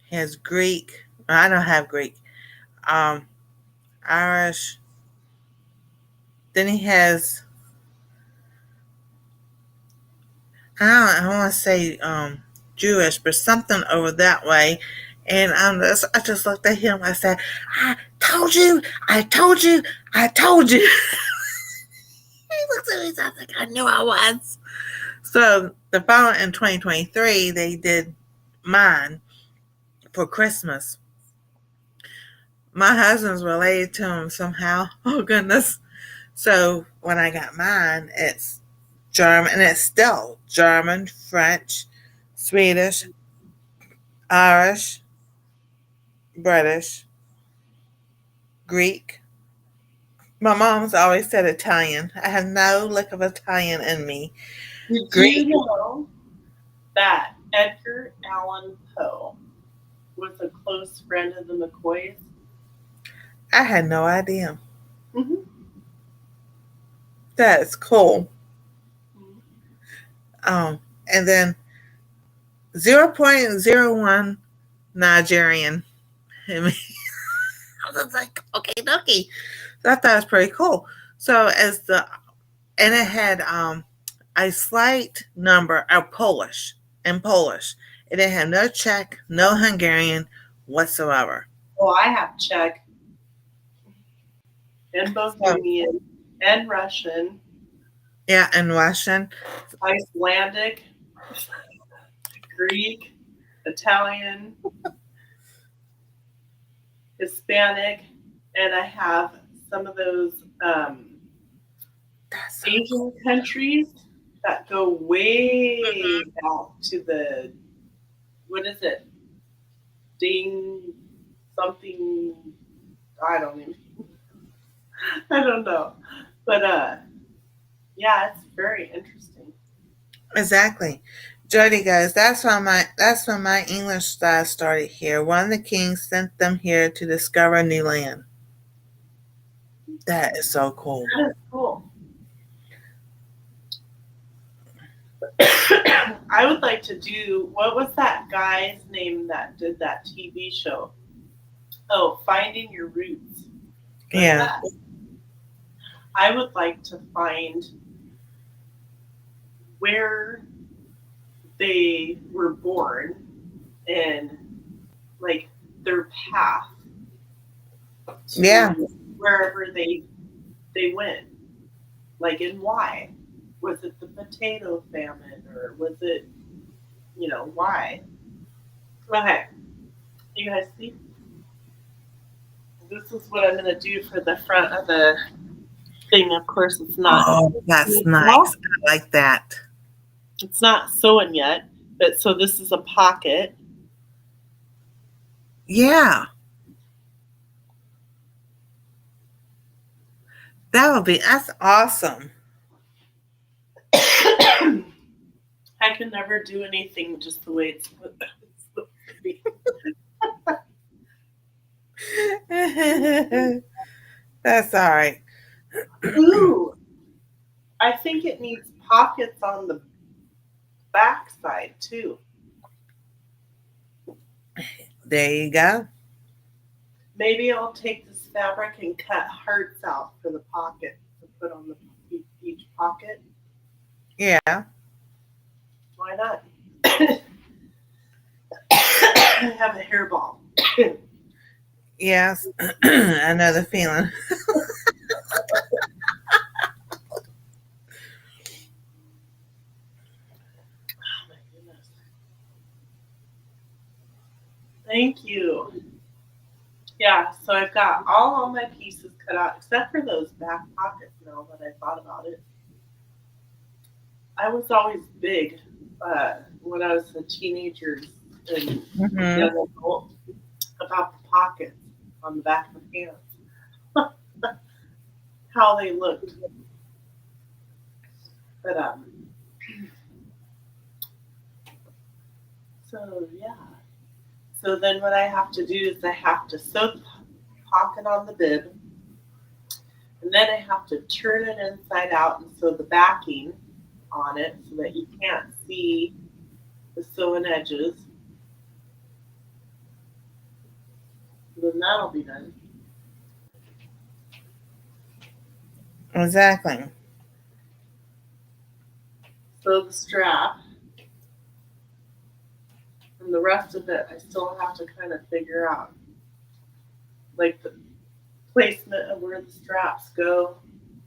he has Greek. I don't have Greek. Um, Irish. Then he has. I want to say Jewish, but something over that way. And I just looked at him. I said, "I told you, I told you, I told you." He looked at me. So I was like, "I knew I was." So the following in 2023, they did mine for Christmas. My husband's related to him somehow. Oh goodness! So when I got mine, it's German, and it's still German, French, Swedish, Irish, British, Greek. My mom's always said Italian. I have no lick of Italian in me. Did Greek. you know that Edgar Allan Poe was a close friend of the McCoys? I had no idea. Mm-hmm. That's cool. And then 0.01 Nigerian. I mean, I was like, okay, dokie. So I thought it was pretty cool. So and it had a slight number of Polish in Polish. It didn't have no Czech, no Hungarian whatsoever. Well, I have Czech and So, Bohemian and Russian, yeah, and Russian. Icelandic, Greek, Italian, Hispanic, and I have some of those That's so Asian countries that go way back to the, what is it? Ding something. I don't even. I don't know, but yeah, it's very interesting. exactly. Jody goes, that's when my English style started here. One of the kings sent them here to discover new land. That is so cool. That is cool. I would like to do. What was that guy's name that did that TV show? Oh, Finding Your Roots. Yeah. That? I would like to find where they were born and like their path to Yeah. wherever they went. Like, and why? Was it the potato famine or was it, why? Okay, you guys see? This is what I'm going to do for the front of the thing. Of course, it's not. Oh, that's nice. I like that. It's not sewing yet, but so this is a pocket. Yeah. That's awesome. I can never do anything just the way it's supposed to be. That's all right. Ooh, I think it needs pockets on the back side too. There you go. Maybe I'll take this fabric and cut hearts out for the pocket to put on each pocket. Yeah. Why not? I have a hairball. Yes, I know the feeling. Oh my goodness. Thank you. Yeah, so I've got all my pieces cut out except for those back pockets now that I thought about it. I was always big when I was a teenager and Hmm. young adult about the pockets on the back of the pants, how they looked. But so yeah. So then what I have to do is I have to sew the pocket on the bib, and then I have to turn it inside out and sew the backing on it so that you can't see the sewing edges. Then that'll be done. Exactly. Sew the strap, and the rest of it I still have to kind of figure out, like the placement of where the straps go.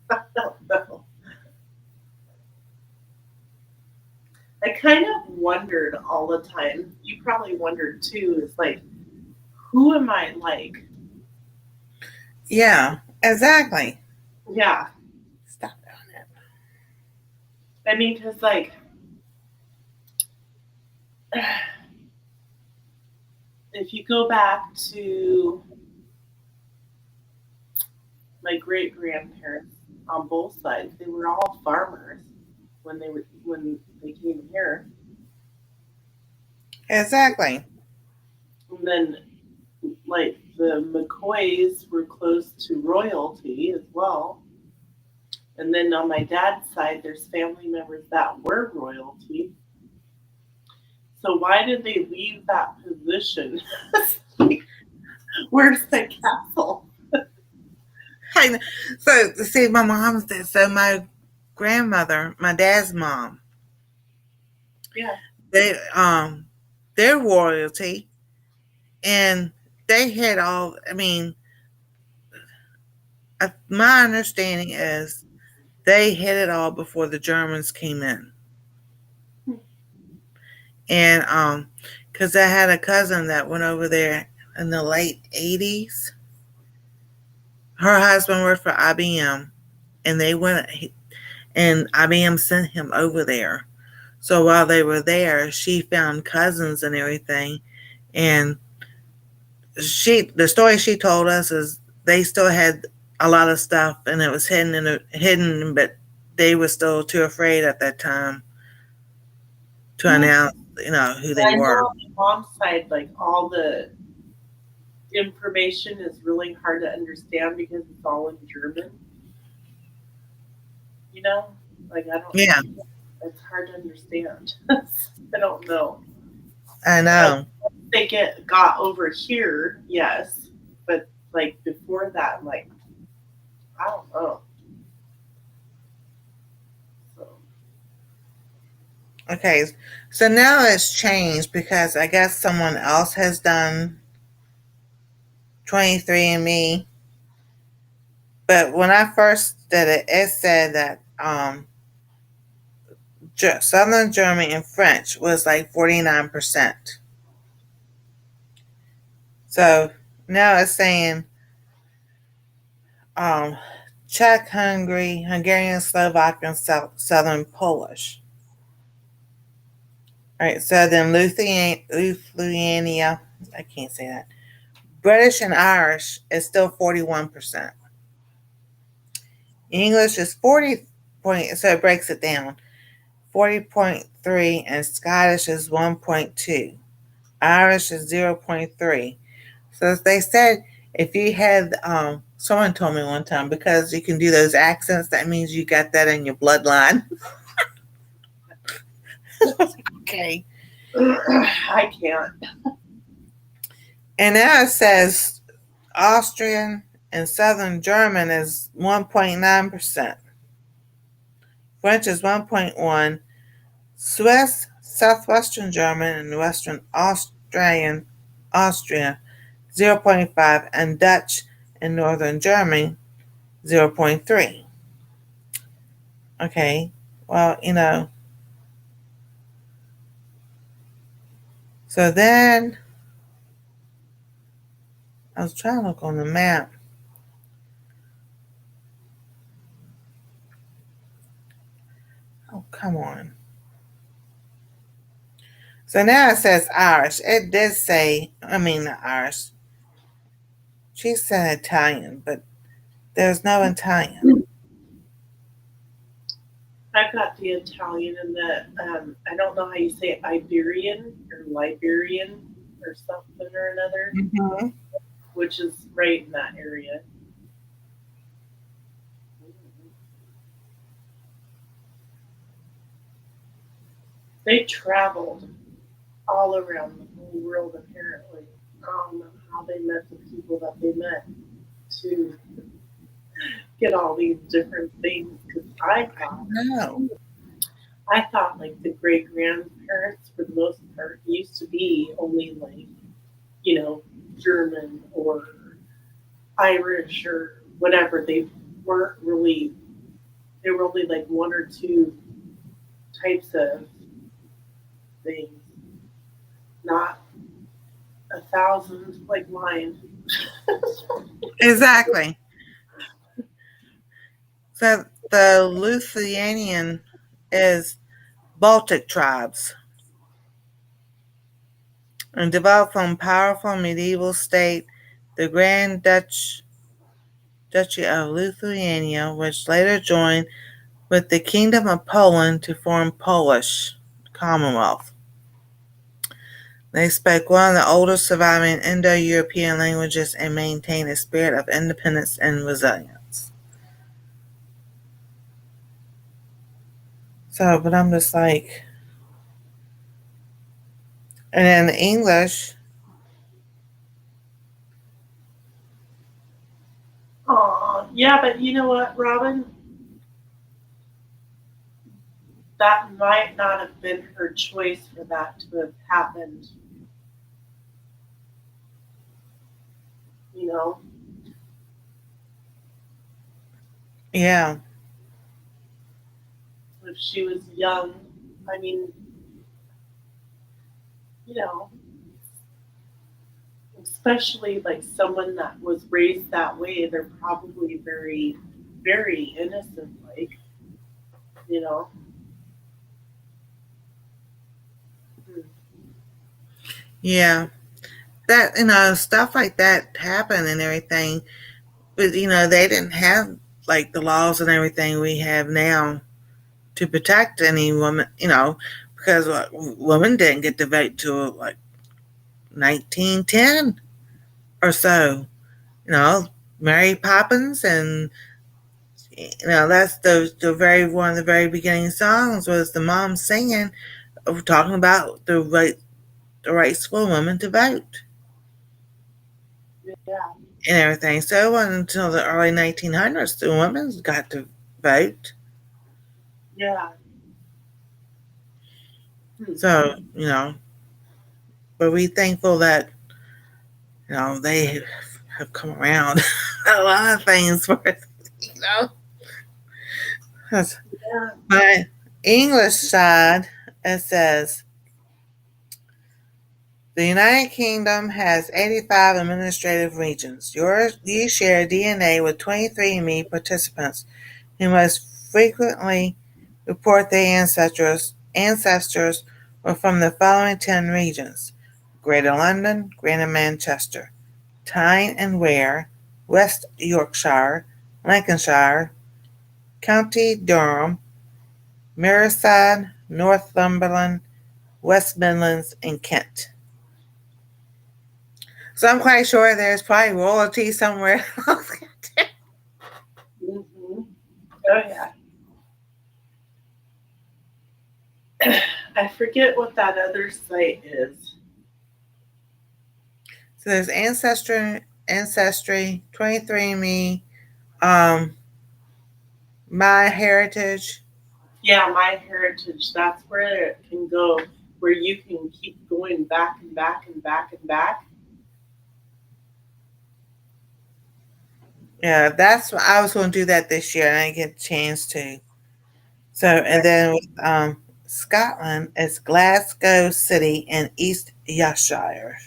I don't know. I kind of wondered all the time. You probably wondered too. Is like, who am I like? Yeah, exactly. Yeah, Stop doing it. I mean, because like, if you go back to my great grandparents on both sides, they were all farmers when they came here, Exactly. and then like the McCoys were close to royalty as well. And then on my dad's side, there's family members that were royalty. So why did they leave that position? Where's the castle? So see, my mom said so. My grandmother, my dad's mom, Yeah. they they're royalty, and they had all. I mean, my understanding is they had it all before the Germans came in, and because I had a cousin that went over there in the late '80s. Her husband worked for IBM, and they went, and IBM sent him over there. So while they were there, she found cousins and everything, and the story she told us is they still had a lot of stuff, and it was hidden, but they were still too afraid at that time to announce, who they I know were. on my mom's side, like all the information is really hard to understand because it's all in German. You know, like I don't. Yeah, It's hard to understand. I don't know. I Like know. they got over here, yes, but like before that, I'm like I don't know. So Okay, so now it's changed because I guess someone else has done 23andMe. But when I first did it, it said that Southern German and French was like 49%. So now it's saying um, Czech, Hungary, Hungarian, Slovak, and Southern Polish. All right, so then Lithuania, I can't say that. British and Irish is still 41%. English is 40 point, so it breaks it down. 40.3, and Scottish is 1.2. Irish is 0.3. So they said if you had, someone told me one time, because you can do those accents, that means you got that in your bloodline. Okay. I can't. And now it says Austrian and Southern German is 1.9%. French is 1.1. Swiss, Southwestern German, and Western Austrian Austria 0.5, and Dutch in northern Germany 0.3. Okay, well, so then I was trying to look on the map. Oh, come on. So now it says Irish. It did say, not Irish. She said Italian, but there's no Italian. I've got the Italian and the I don't know how you say it, Iberian or Liberian or something or another, Mm-hmm. which is right in that area. They traveled all around the whole world apparently. I don't know how they met the people that they met to get all these different things. Because No. I thought like the great grandparents for the most part used to be only like, German or Irish or whatever. Weren't really they were only like one or two types of things, not 1,000 like mine. Exactly. So the Lithuanian is Baltic tribes and developed from powerful medieval state, the Grand Duchy of Lithuania, which later joined with the Kingdom of Poland to form Polish Commonwealth. They spoke one of the oldest surviving Indo-European languages and maintained a spirit of independence and resilience. So, but I'm just like, and then English, Aw, yeah, but you know what, Robin? That might not have been her choice for that to have happened. You know, yeah, if she was young, I mean, you know, especially like someone that was raised that way, they're probably very, very innocent, like, you know. Hmm. yeah. That, stuff like that happened and everything. But, they didn't have like the laws and everything we have now to protect any woman, because women didn't get to vote till like 1910 or so. You know, Mary Poppins, and that's the very one of the very beginning songs was the mom singing, talking about the rights for women to vote Yeah, and everything. So it wasn't until the early 1900s the women got to vote. yeah. Hmm. So but we thankful that they have come around a lot of things for us. You know, Yeah. my English side, it says the United Kingdom has 85 administrative regions. You share DNA with 23andMe participants who most frequently report their ancestors were from the following 10 regions: Greater London, Greater Manchester, Tyne and Wear, West Yorkshire, Lancashire, County Durham, Merseyside, Northumberland, West Midlands, and Kent. So I'm quite sure there's probably royalty somewhere. Mm-hmm. Oh yeah. I forget what that other site is. So there's Ancestry, 23andMe, um, My Heritage. Yeah, My Heritage. That's where it can go, where you can keep going back and back and back and back. Yeah, that's what I was going to do that this year, and I didn't get a chance to. So, and then with Scotland, it's Glasgow City and East Yorkshire.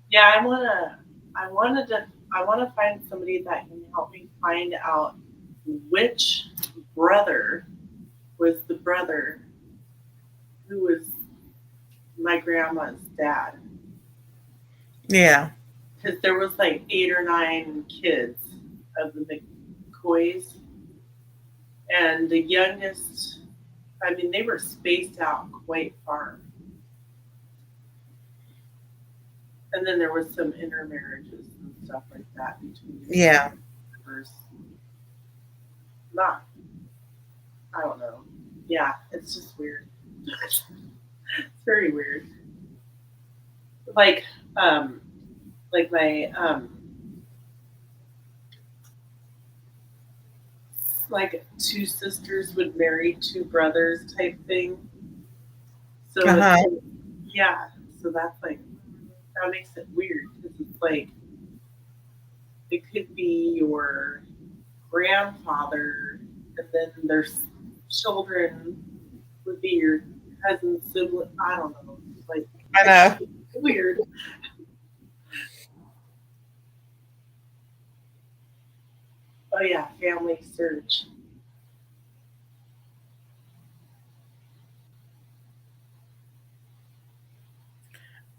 Yeah, I want to find somebody that can help me find out which brother was the brother who was my grandma's dad. Yeah. Because there was like 8 or 9 kids of the McCoys, and the youngest, I mean, they were spaced out quite far. And then there was some intermarriages and stuff like that between Yeah. members. Not, I don't know. Yeah, it's just weird. It's very weird. Like, um, like my like 2 sisters would marry 2 brothers type thing. So Uh it's huh. like, yeah. So that's like that makes it weird because it's like it could be your grandfather, and then there's children would be your cousin's sibling. I don't know. It's like I it's know. weird. Oh yeah, family search.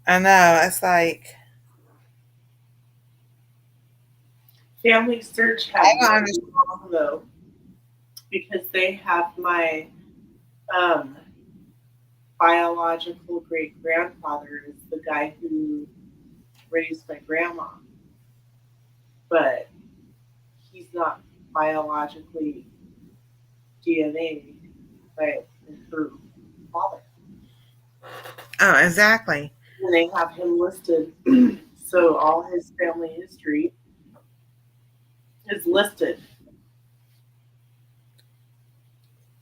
I know. It's like Family search I had don't really understand. long though because they have my um, biological great grandfather is the guy who raised my grandma, but he's not biologically DNA by her father. Oh, exactly. And they have him listed, so all his family history is listed.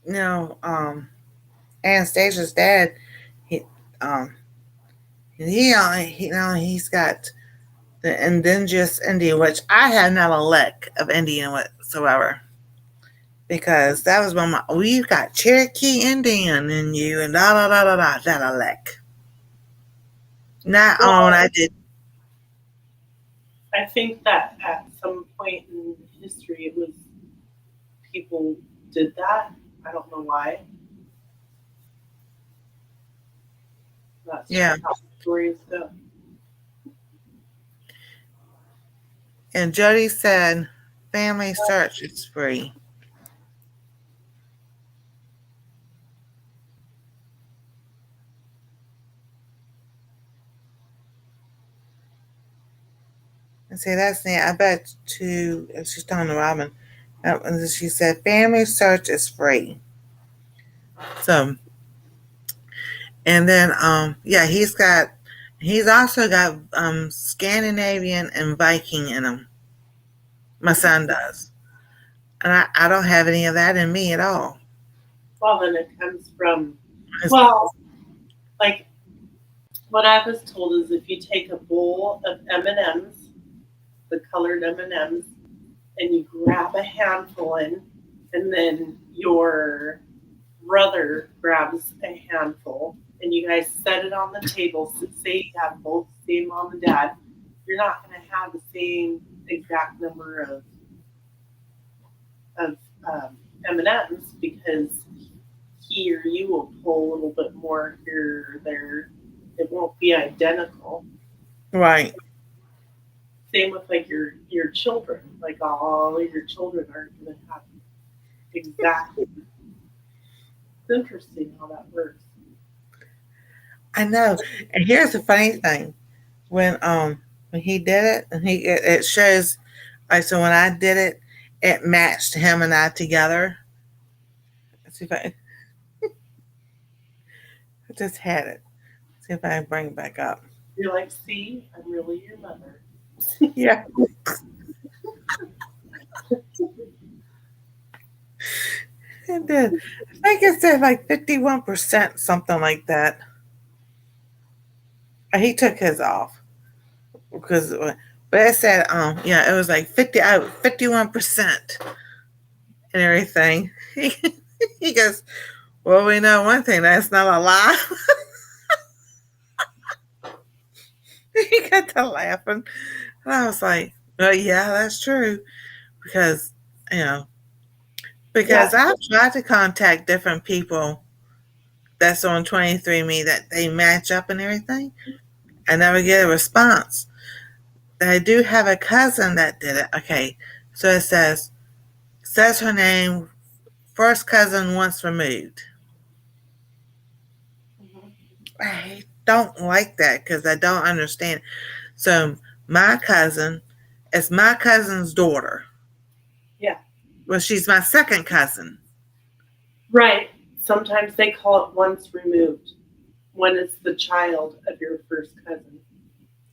No. Anastasia's dad. He um he's got the indigenous Indian, which I have not a lick of Indian whatsoever. Because that was when we've got Cherokee Indian in you and da da da da da that I lick. Not on Well, I did. I think that at some point in history, it was people did that. I don't know why. That's Yeah. just how stories go. And Jody said family search is free. And say that's neat. I bet to she's talking to Robin. And she said family search is free. So and then yeah, he's also got Scandinavian and Viking in him. My son does. And I don't have any of that in me at all. Well, then it comes from, It's- well, like what I was told is if you take a bowl of M&Ms, the colored M&Ms, and you grab a handful in, and then your brother grabs a handful, and you guys set it on the table. So say you have both the same mom and dad, you're not going to have the same exact number of M&Ms because he or you will pull a little bit more here or there. It won't be identical. right. Same with like your children. Like all your children aren't going to have exactly. It's interesting how that works. I know. And here's the funny thing. When he did it and it shows like so when I did it, it matched him and I together. Let's see if I just had it. See if I can bring it back up. You're like, see, I'm really your mother. Yeah. It did. I think it said like 51%, something like that. He took his off because, But it said, yeah, it was like 51% and everything. He goes, well, we know one thing, that's not a lie. He got to laughing. And I was like, well, yeah, that's true. Because, you know, because Yeah. I've tried to contact different people that's on 23andMe that they match up and everything. I never get a response. I do have a cousin that did it. Okay, so it says her name, first cousin once removed. Mhm. I don't like that because I don't understand. So my cousin is my cousin's daughter. Yeah. Well, she's my second cousin. Right. Sometimes they call it once removed when it's the child of your first cousin.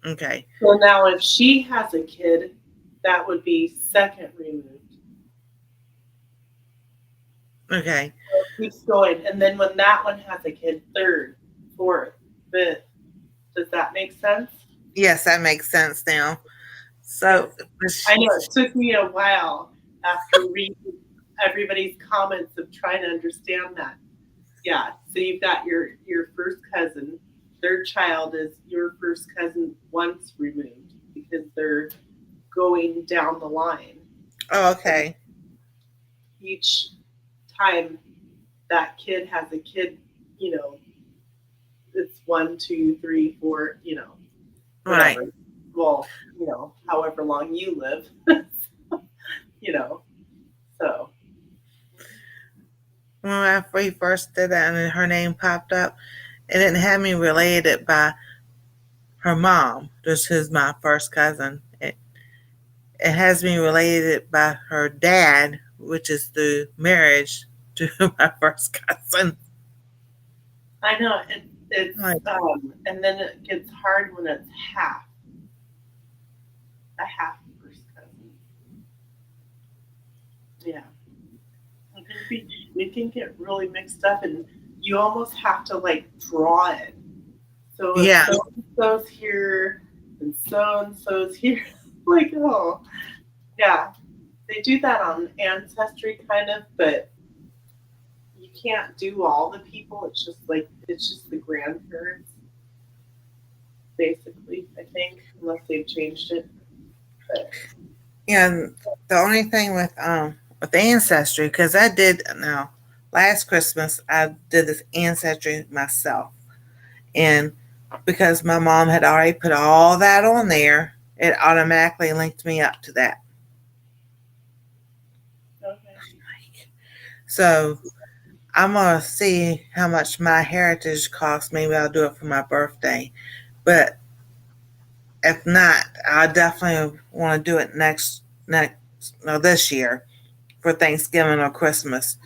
Okay. So now if she has a kid, that would be second removed. Okay. Keeps going. And then when that one has a kid, third, fourth, fifth. Does that make sense? Yes, that makes sense now. Yes. So, I know it took me a while after reading everybody's comments of trying to understand that. Yeah. So you've got your first cousin. Their child is your first cousin once removed because they're going down the line. oh, And okay. each time that kid has a kid, you know, it's 1, 2, 3, 4, Right. whatever. Well, however long you live, you know. So When we first did that and then her name popped up, it didn't have me related by her mom, just who's my first cousin. It has me related by her dad, which is through marriage to my first cousin. I know it's Like, and then it gets hard when it's a half first cousin. Yeah, I think we can get really mixed up, and you almost have to like draw it. So if yeah, so and so's here and so's here, like oh yeah, they do that on Ancestry kind of, but you can't do all the people. It's just the grandparents, basically. I think, unless they've changed it. But and the only thing with ancestry, because I did now last Christmas I did this ancestry myself, and because my mom had already put all that on there, it automatically linked me up to that. okay, So I'm gonna see how much my heritage costs. Maybe I'll do it for my birthday. But if not, I definitely want to do it next no this year for Thanksgiving or Christmas.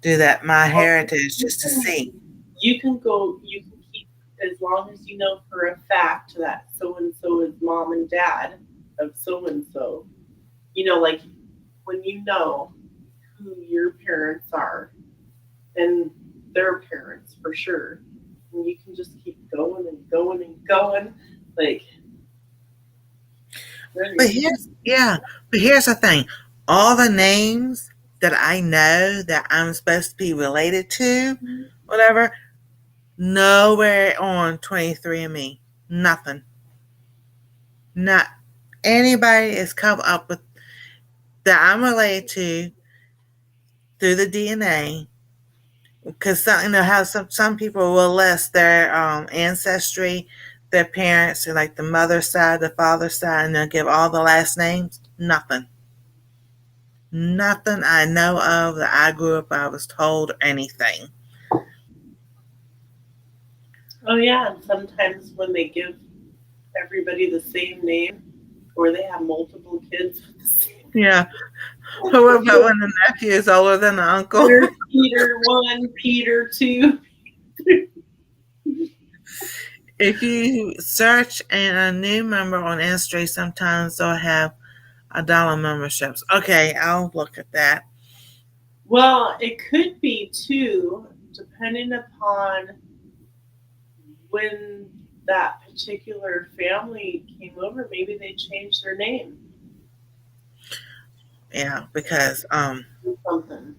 Do that my well, heritage just to see. you can go. You can keep as long as you know for a fact that so and so is mom and dad of so and so. Like when you know who your parents are and their parents for sure. And you can just keep going and going and going. Like, But really. here's the thing. All the names that I know that I'm supposed to be related to, whatever, nowhere on 23andMe. Nothing. Not anybody is come up with that I'm related to through the DNA. Because how some people will list their ancestry, their parents, or like the mother's side, the father's side, and they'll give all the last names. Nothing. Nothing I know of that I grew up I was told anything. Oh, yeah. And sometimes when they give everybody the same name or they have multiple kids with the same Yeah. What about when the nephew is older than the uncle? Peter 1, Peter 2. If you search a new member on Instagram, sometimes they'll have $1 memberships. Okay, I'll look at that. Well, it could be too, depending upon when. that particular family came over, maybe they changed their name. Yeah, because Something.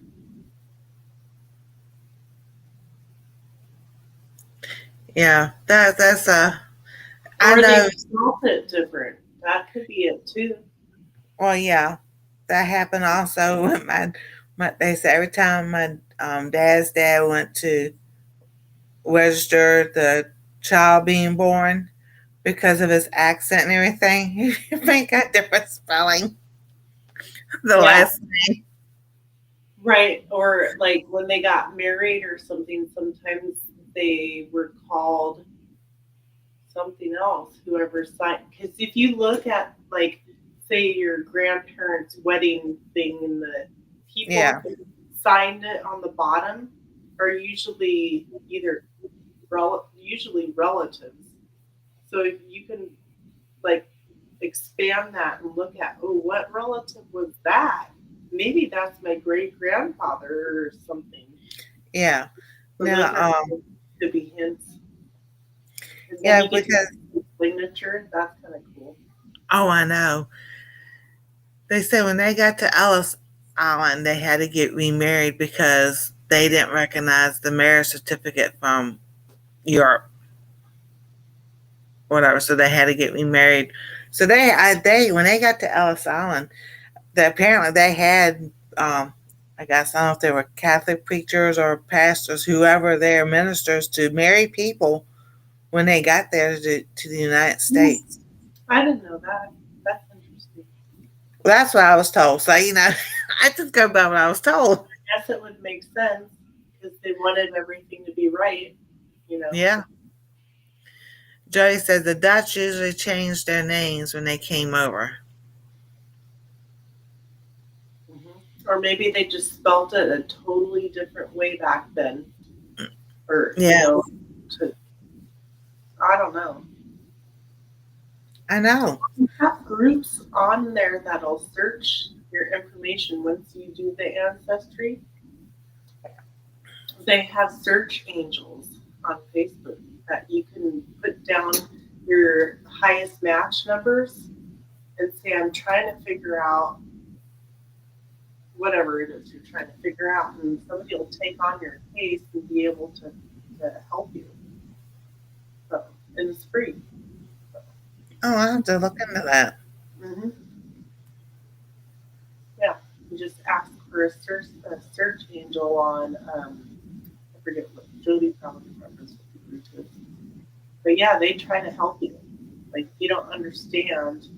yeah, that's I Or they know. spelled it different. That could be it too. Well, yeah, that happened also with my. They said every time my dad's dad went to register the child being born because of his accent and everything, he got different spelling. The Yeah. last name. Right. Or like when they got married or something, sometimes they were called something else, whoever signed. Because if you look at, like, say, your grandparents' wedding thing, and the people Yeah, who signed it on the bottom are usually either usually relatives. So if you can, like, expand that and look at, oh, what relative was that? Maybe that's my great grandfather or something. yeah. So those are Now, could be hints. And then yeah, you get because the signature. That's kind of cool. oh, I know. They said when they got to Ellis Island, they had to get remarried because they didn't recognize the marriage certificate from Europe, whatever. So they had to get remarried. So they when they got to Ellis Island, apparently they had, I guess I don't know if they were Catholic preachers or pastors, whoever their ministers, to marry people when they got there to the United States. I didn't know that. That's interesting. Well, that's what I was told. So I just go by what I was told. I guess it would make sense because they wanted everything to be right, you know. Yeah. Jody said the Dutch usually changed their names when they came over. Or maybe they just spelt it a totally different way back then, or Yeah, to I don't know. I know. You have groups on there that'll search your information once you do the ancestry. They have search angels on Facebook that you can put down your highest match numbers and say, I'm trying to figure out whatever it is you're trying to figure out. And somebody will take on your case and be able to help you. So, and it's free. Oh, I have to look into that. Mm-hmm. Yeah. You just ask for a search angel on, I forget what, Jody probably remembers what the group is. But yeah, they try to help you. Like, you don't understand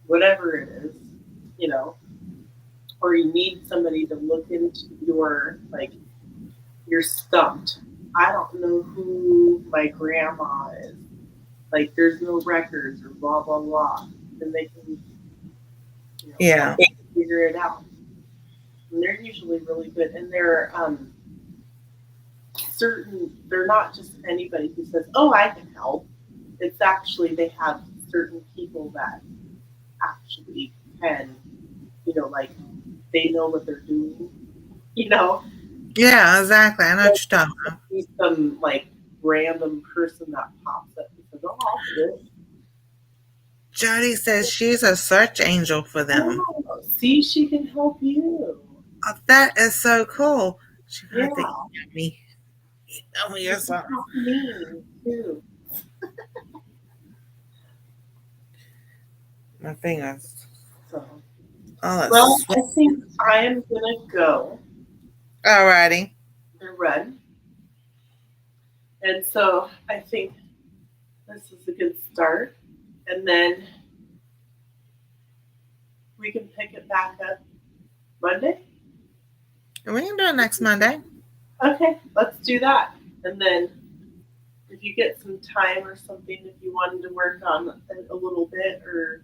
whatever it is, you know, or you need somebody to look into your, like, you're stumped. I don't know who my grandma is. Like, there's no records or blah blah blah. And they can, Yeah. help you figure it out. And they're usually really good. And they're certain. They're not just anybody who says, "Oh, I can help." It's actually they have certain people that actually can, like they know what they're doing. You know, Yeah, exactly. I know what you're talking about. be some like random person that pops up and says, "Oh, I'll do it." Jody says she's a search angel for them. Oh, see, she can help you. Oh, that is so cool. She Yeah, got to eat me. Tell me you or can something. help me too. My fingers. So, Oh, well, that's I think I am gonna go alrighty. and run, and so I think this is a good start, and then we can pick it back up Monday. We can do it next Monday. Okay, let's do that, and then if you get some time or something, if you wanted to work on it a little bit, or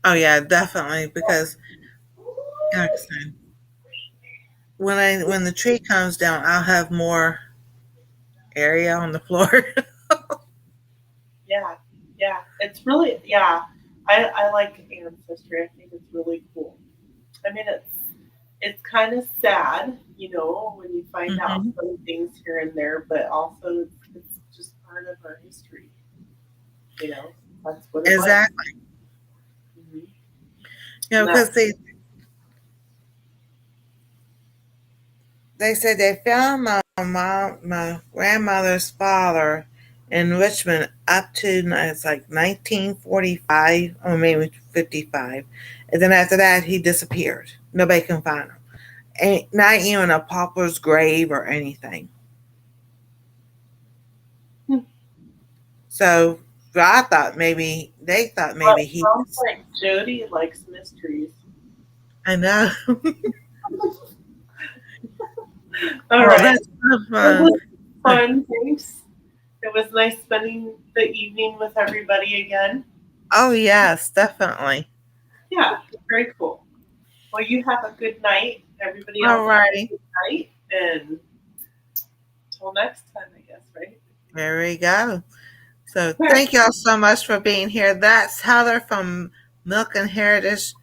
Oh yeah, definitely. Because like I said, when the tree comes down, I'll have more area on the floor. yeah, yeah, it's really I like ancestry. I think it's really cool. I mean, it's it's kind of sad, when you find out Mhm. some things here and there, but also it's just part of our history. You know, that's what it was. Exactly. Hmm. And Because that's they said they found my grandmother's father in Richmond up to it's like 1945 or maybe 55, and then after that he disappeared. Nobody can find him. Ain't not even a pauper's grave or anything. So I thought maybe they thought maybe he sounds was. like Jody likes mysteries. I know. All Oh, right. that's so It fun. was fun. Thanks. It was nice spending the evening with everybody again. Oh yes, definitely. Yeah, very cool. Well, you have a good night. Everybody else have a Alrighty. good night. And until next time, I guess, right? There we go. So All right. thank y'all so much for being here. That's Heather from Milk and Heritage,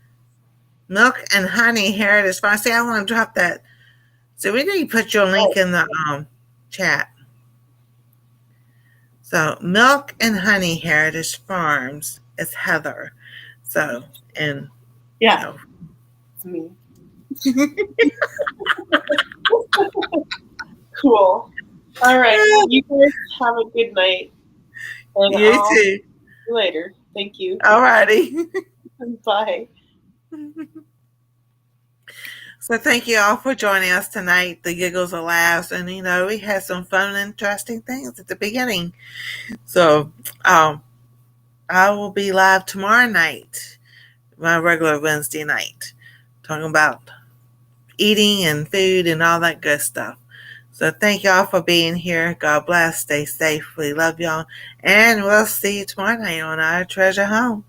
Milk and Honey Heritage Farm. See, I want to drop that. So we need to put your link in the chat. So Milk and Honey Heritage Farms is Heather. So and you Yeah, know, it's me. Cool. All right. Well, you guys have a good night. And you I'll see too. you later. Thank you. Alrighty. Bye. So thank you all for joining us tonight. The giggles, the laughs, and we had some fun and interesting things at the beginning. So I will be live tomorrow night, my regular Wednesday night, talking about eating and food and all that good stuff. So thank y'all for being here. God bless. Stay safe. We love y'all. And we'll see you tomorrow night on our treasure home.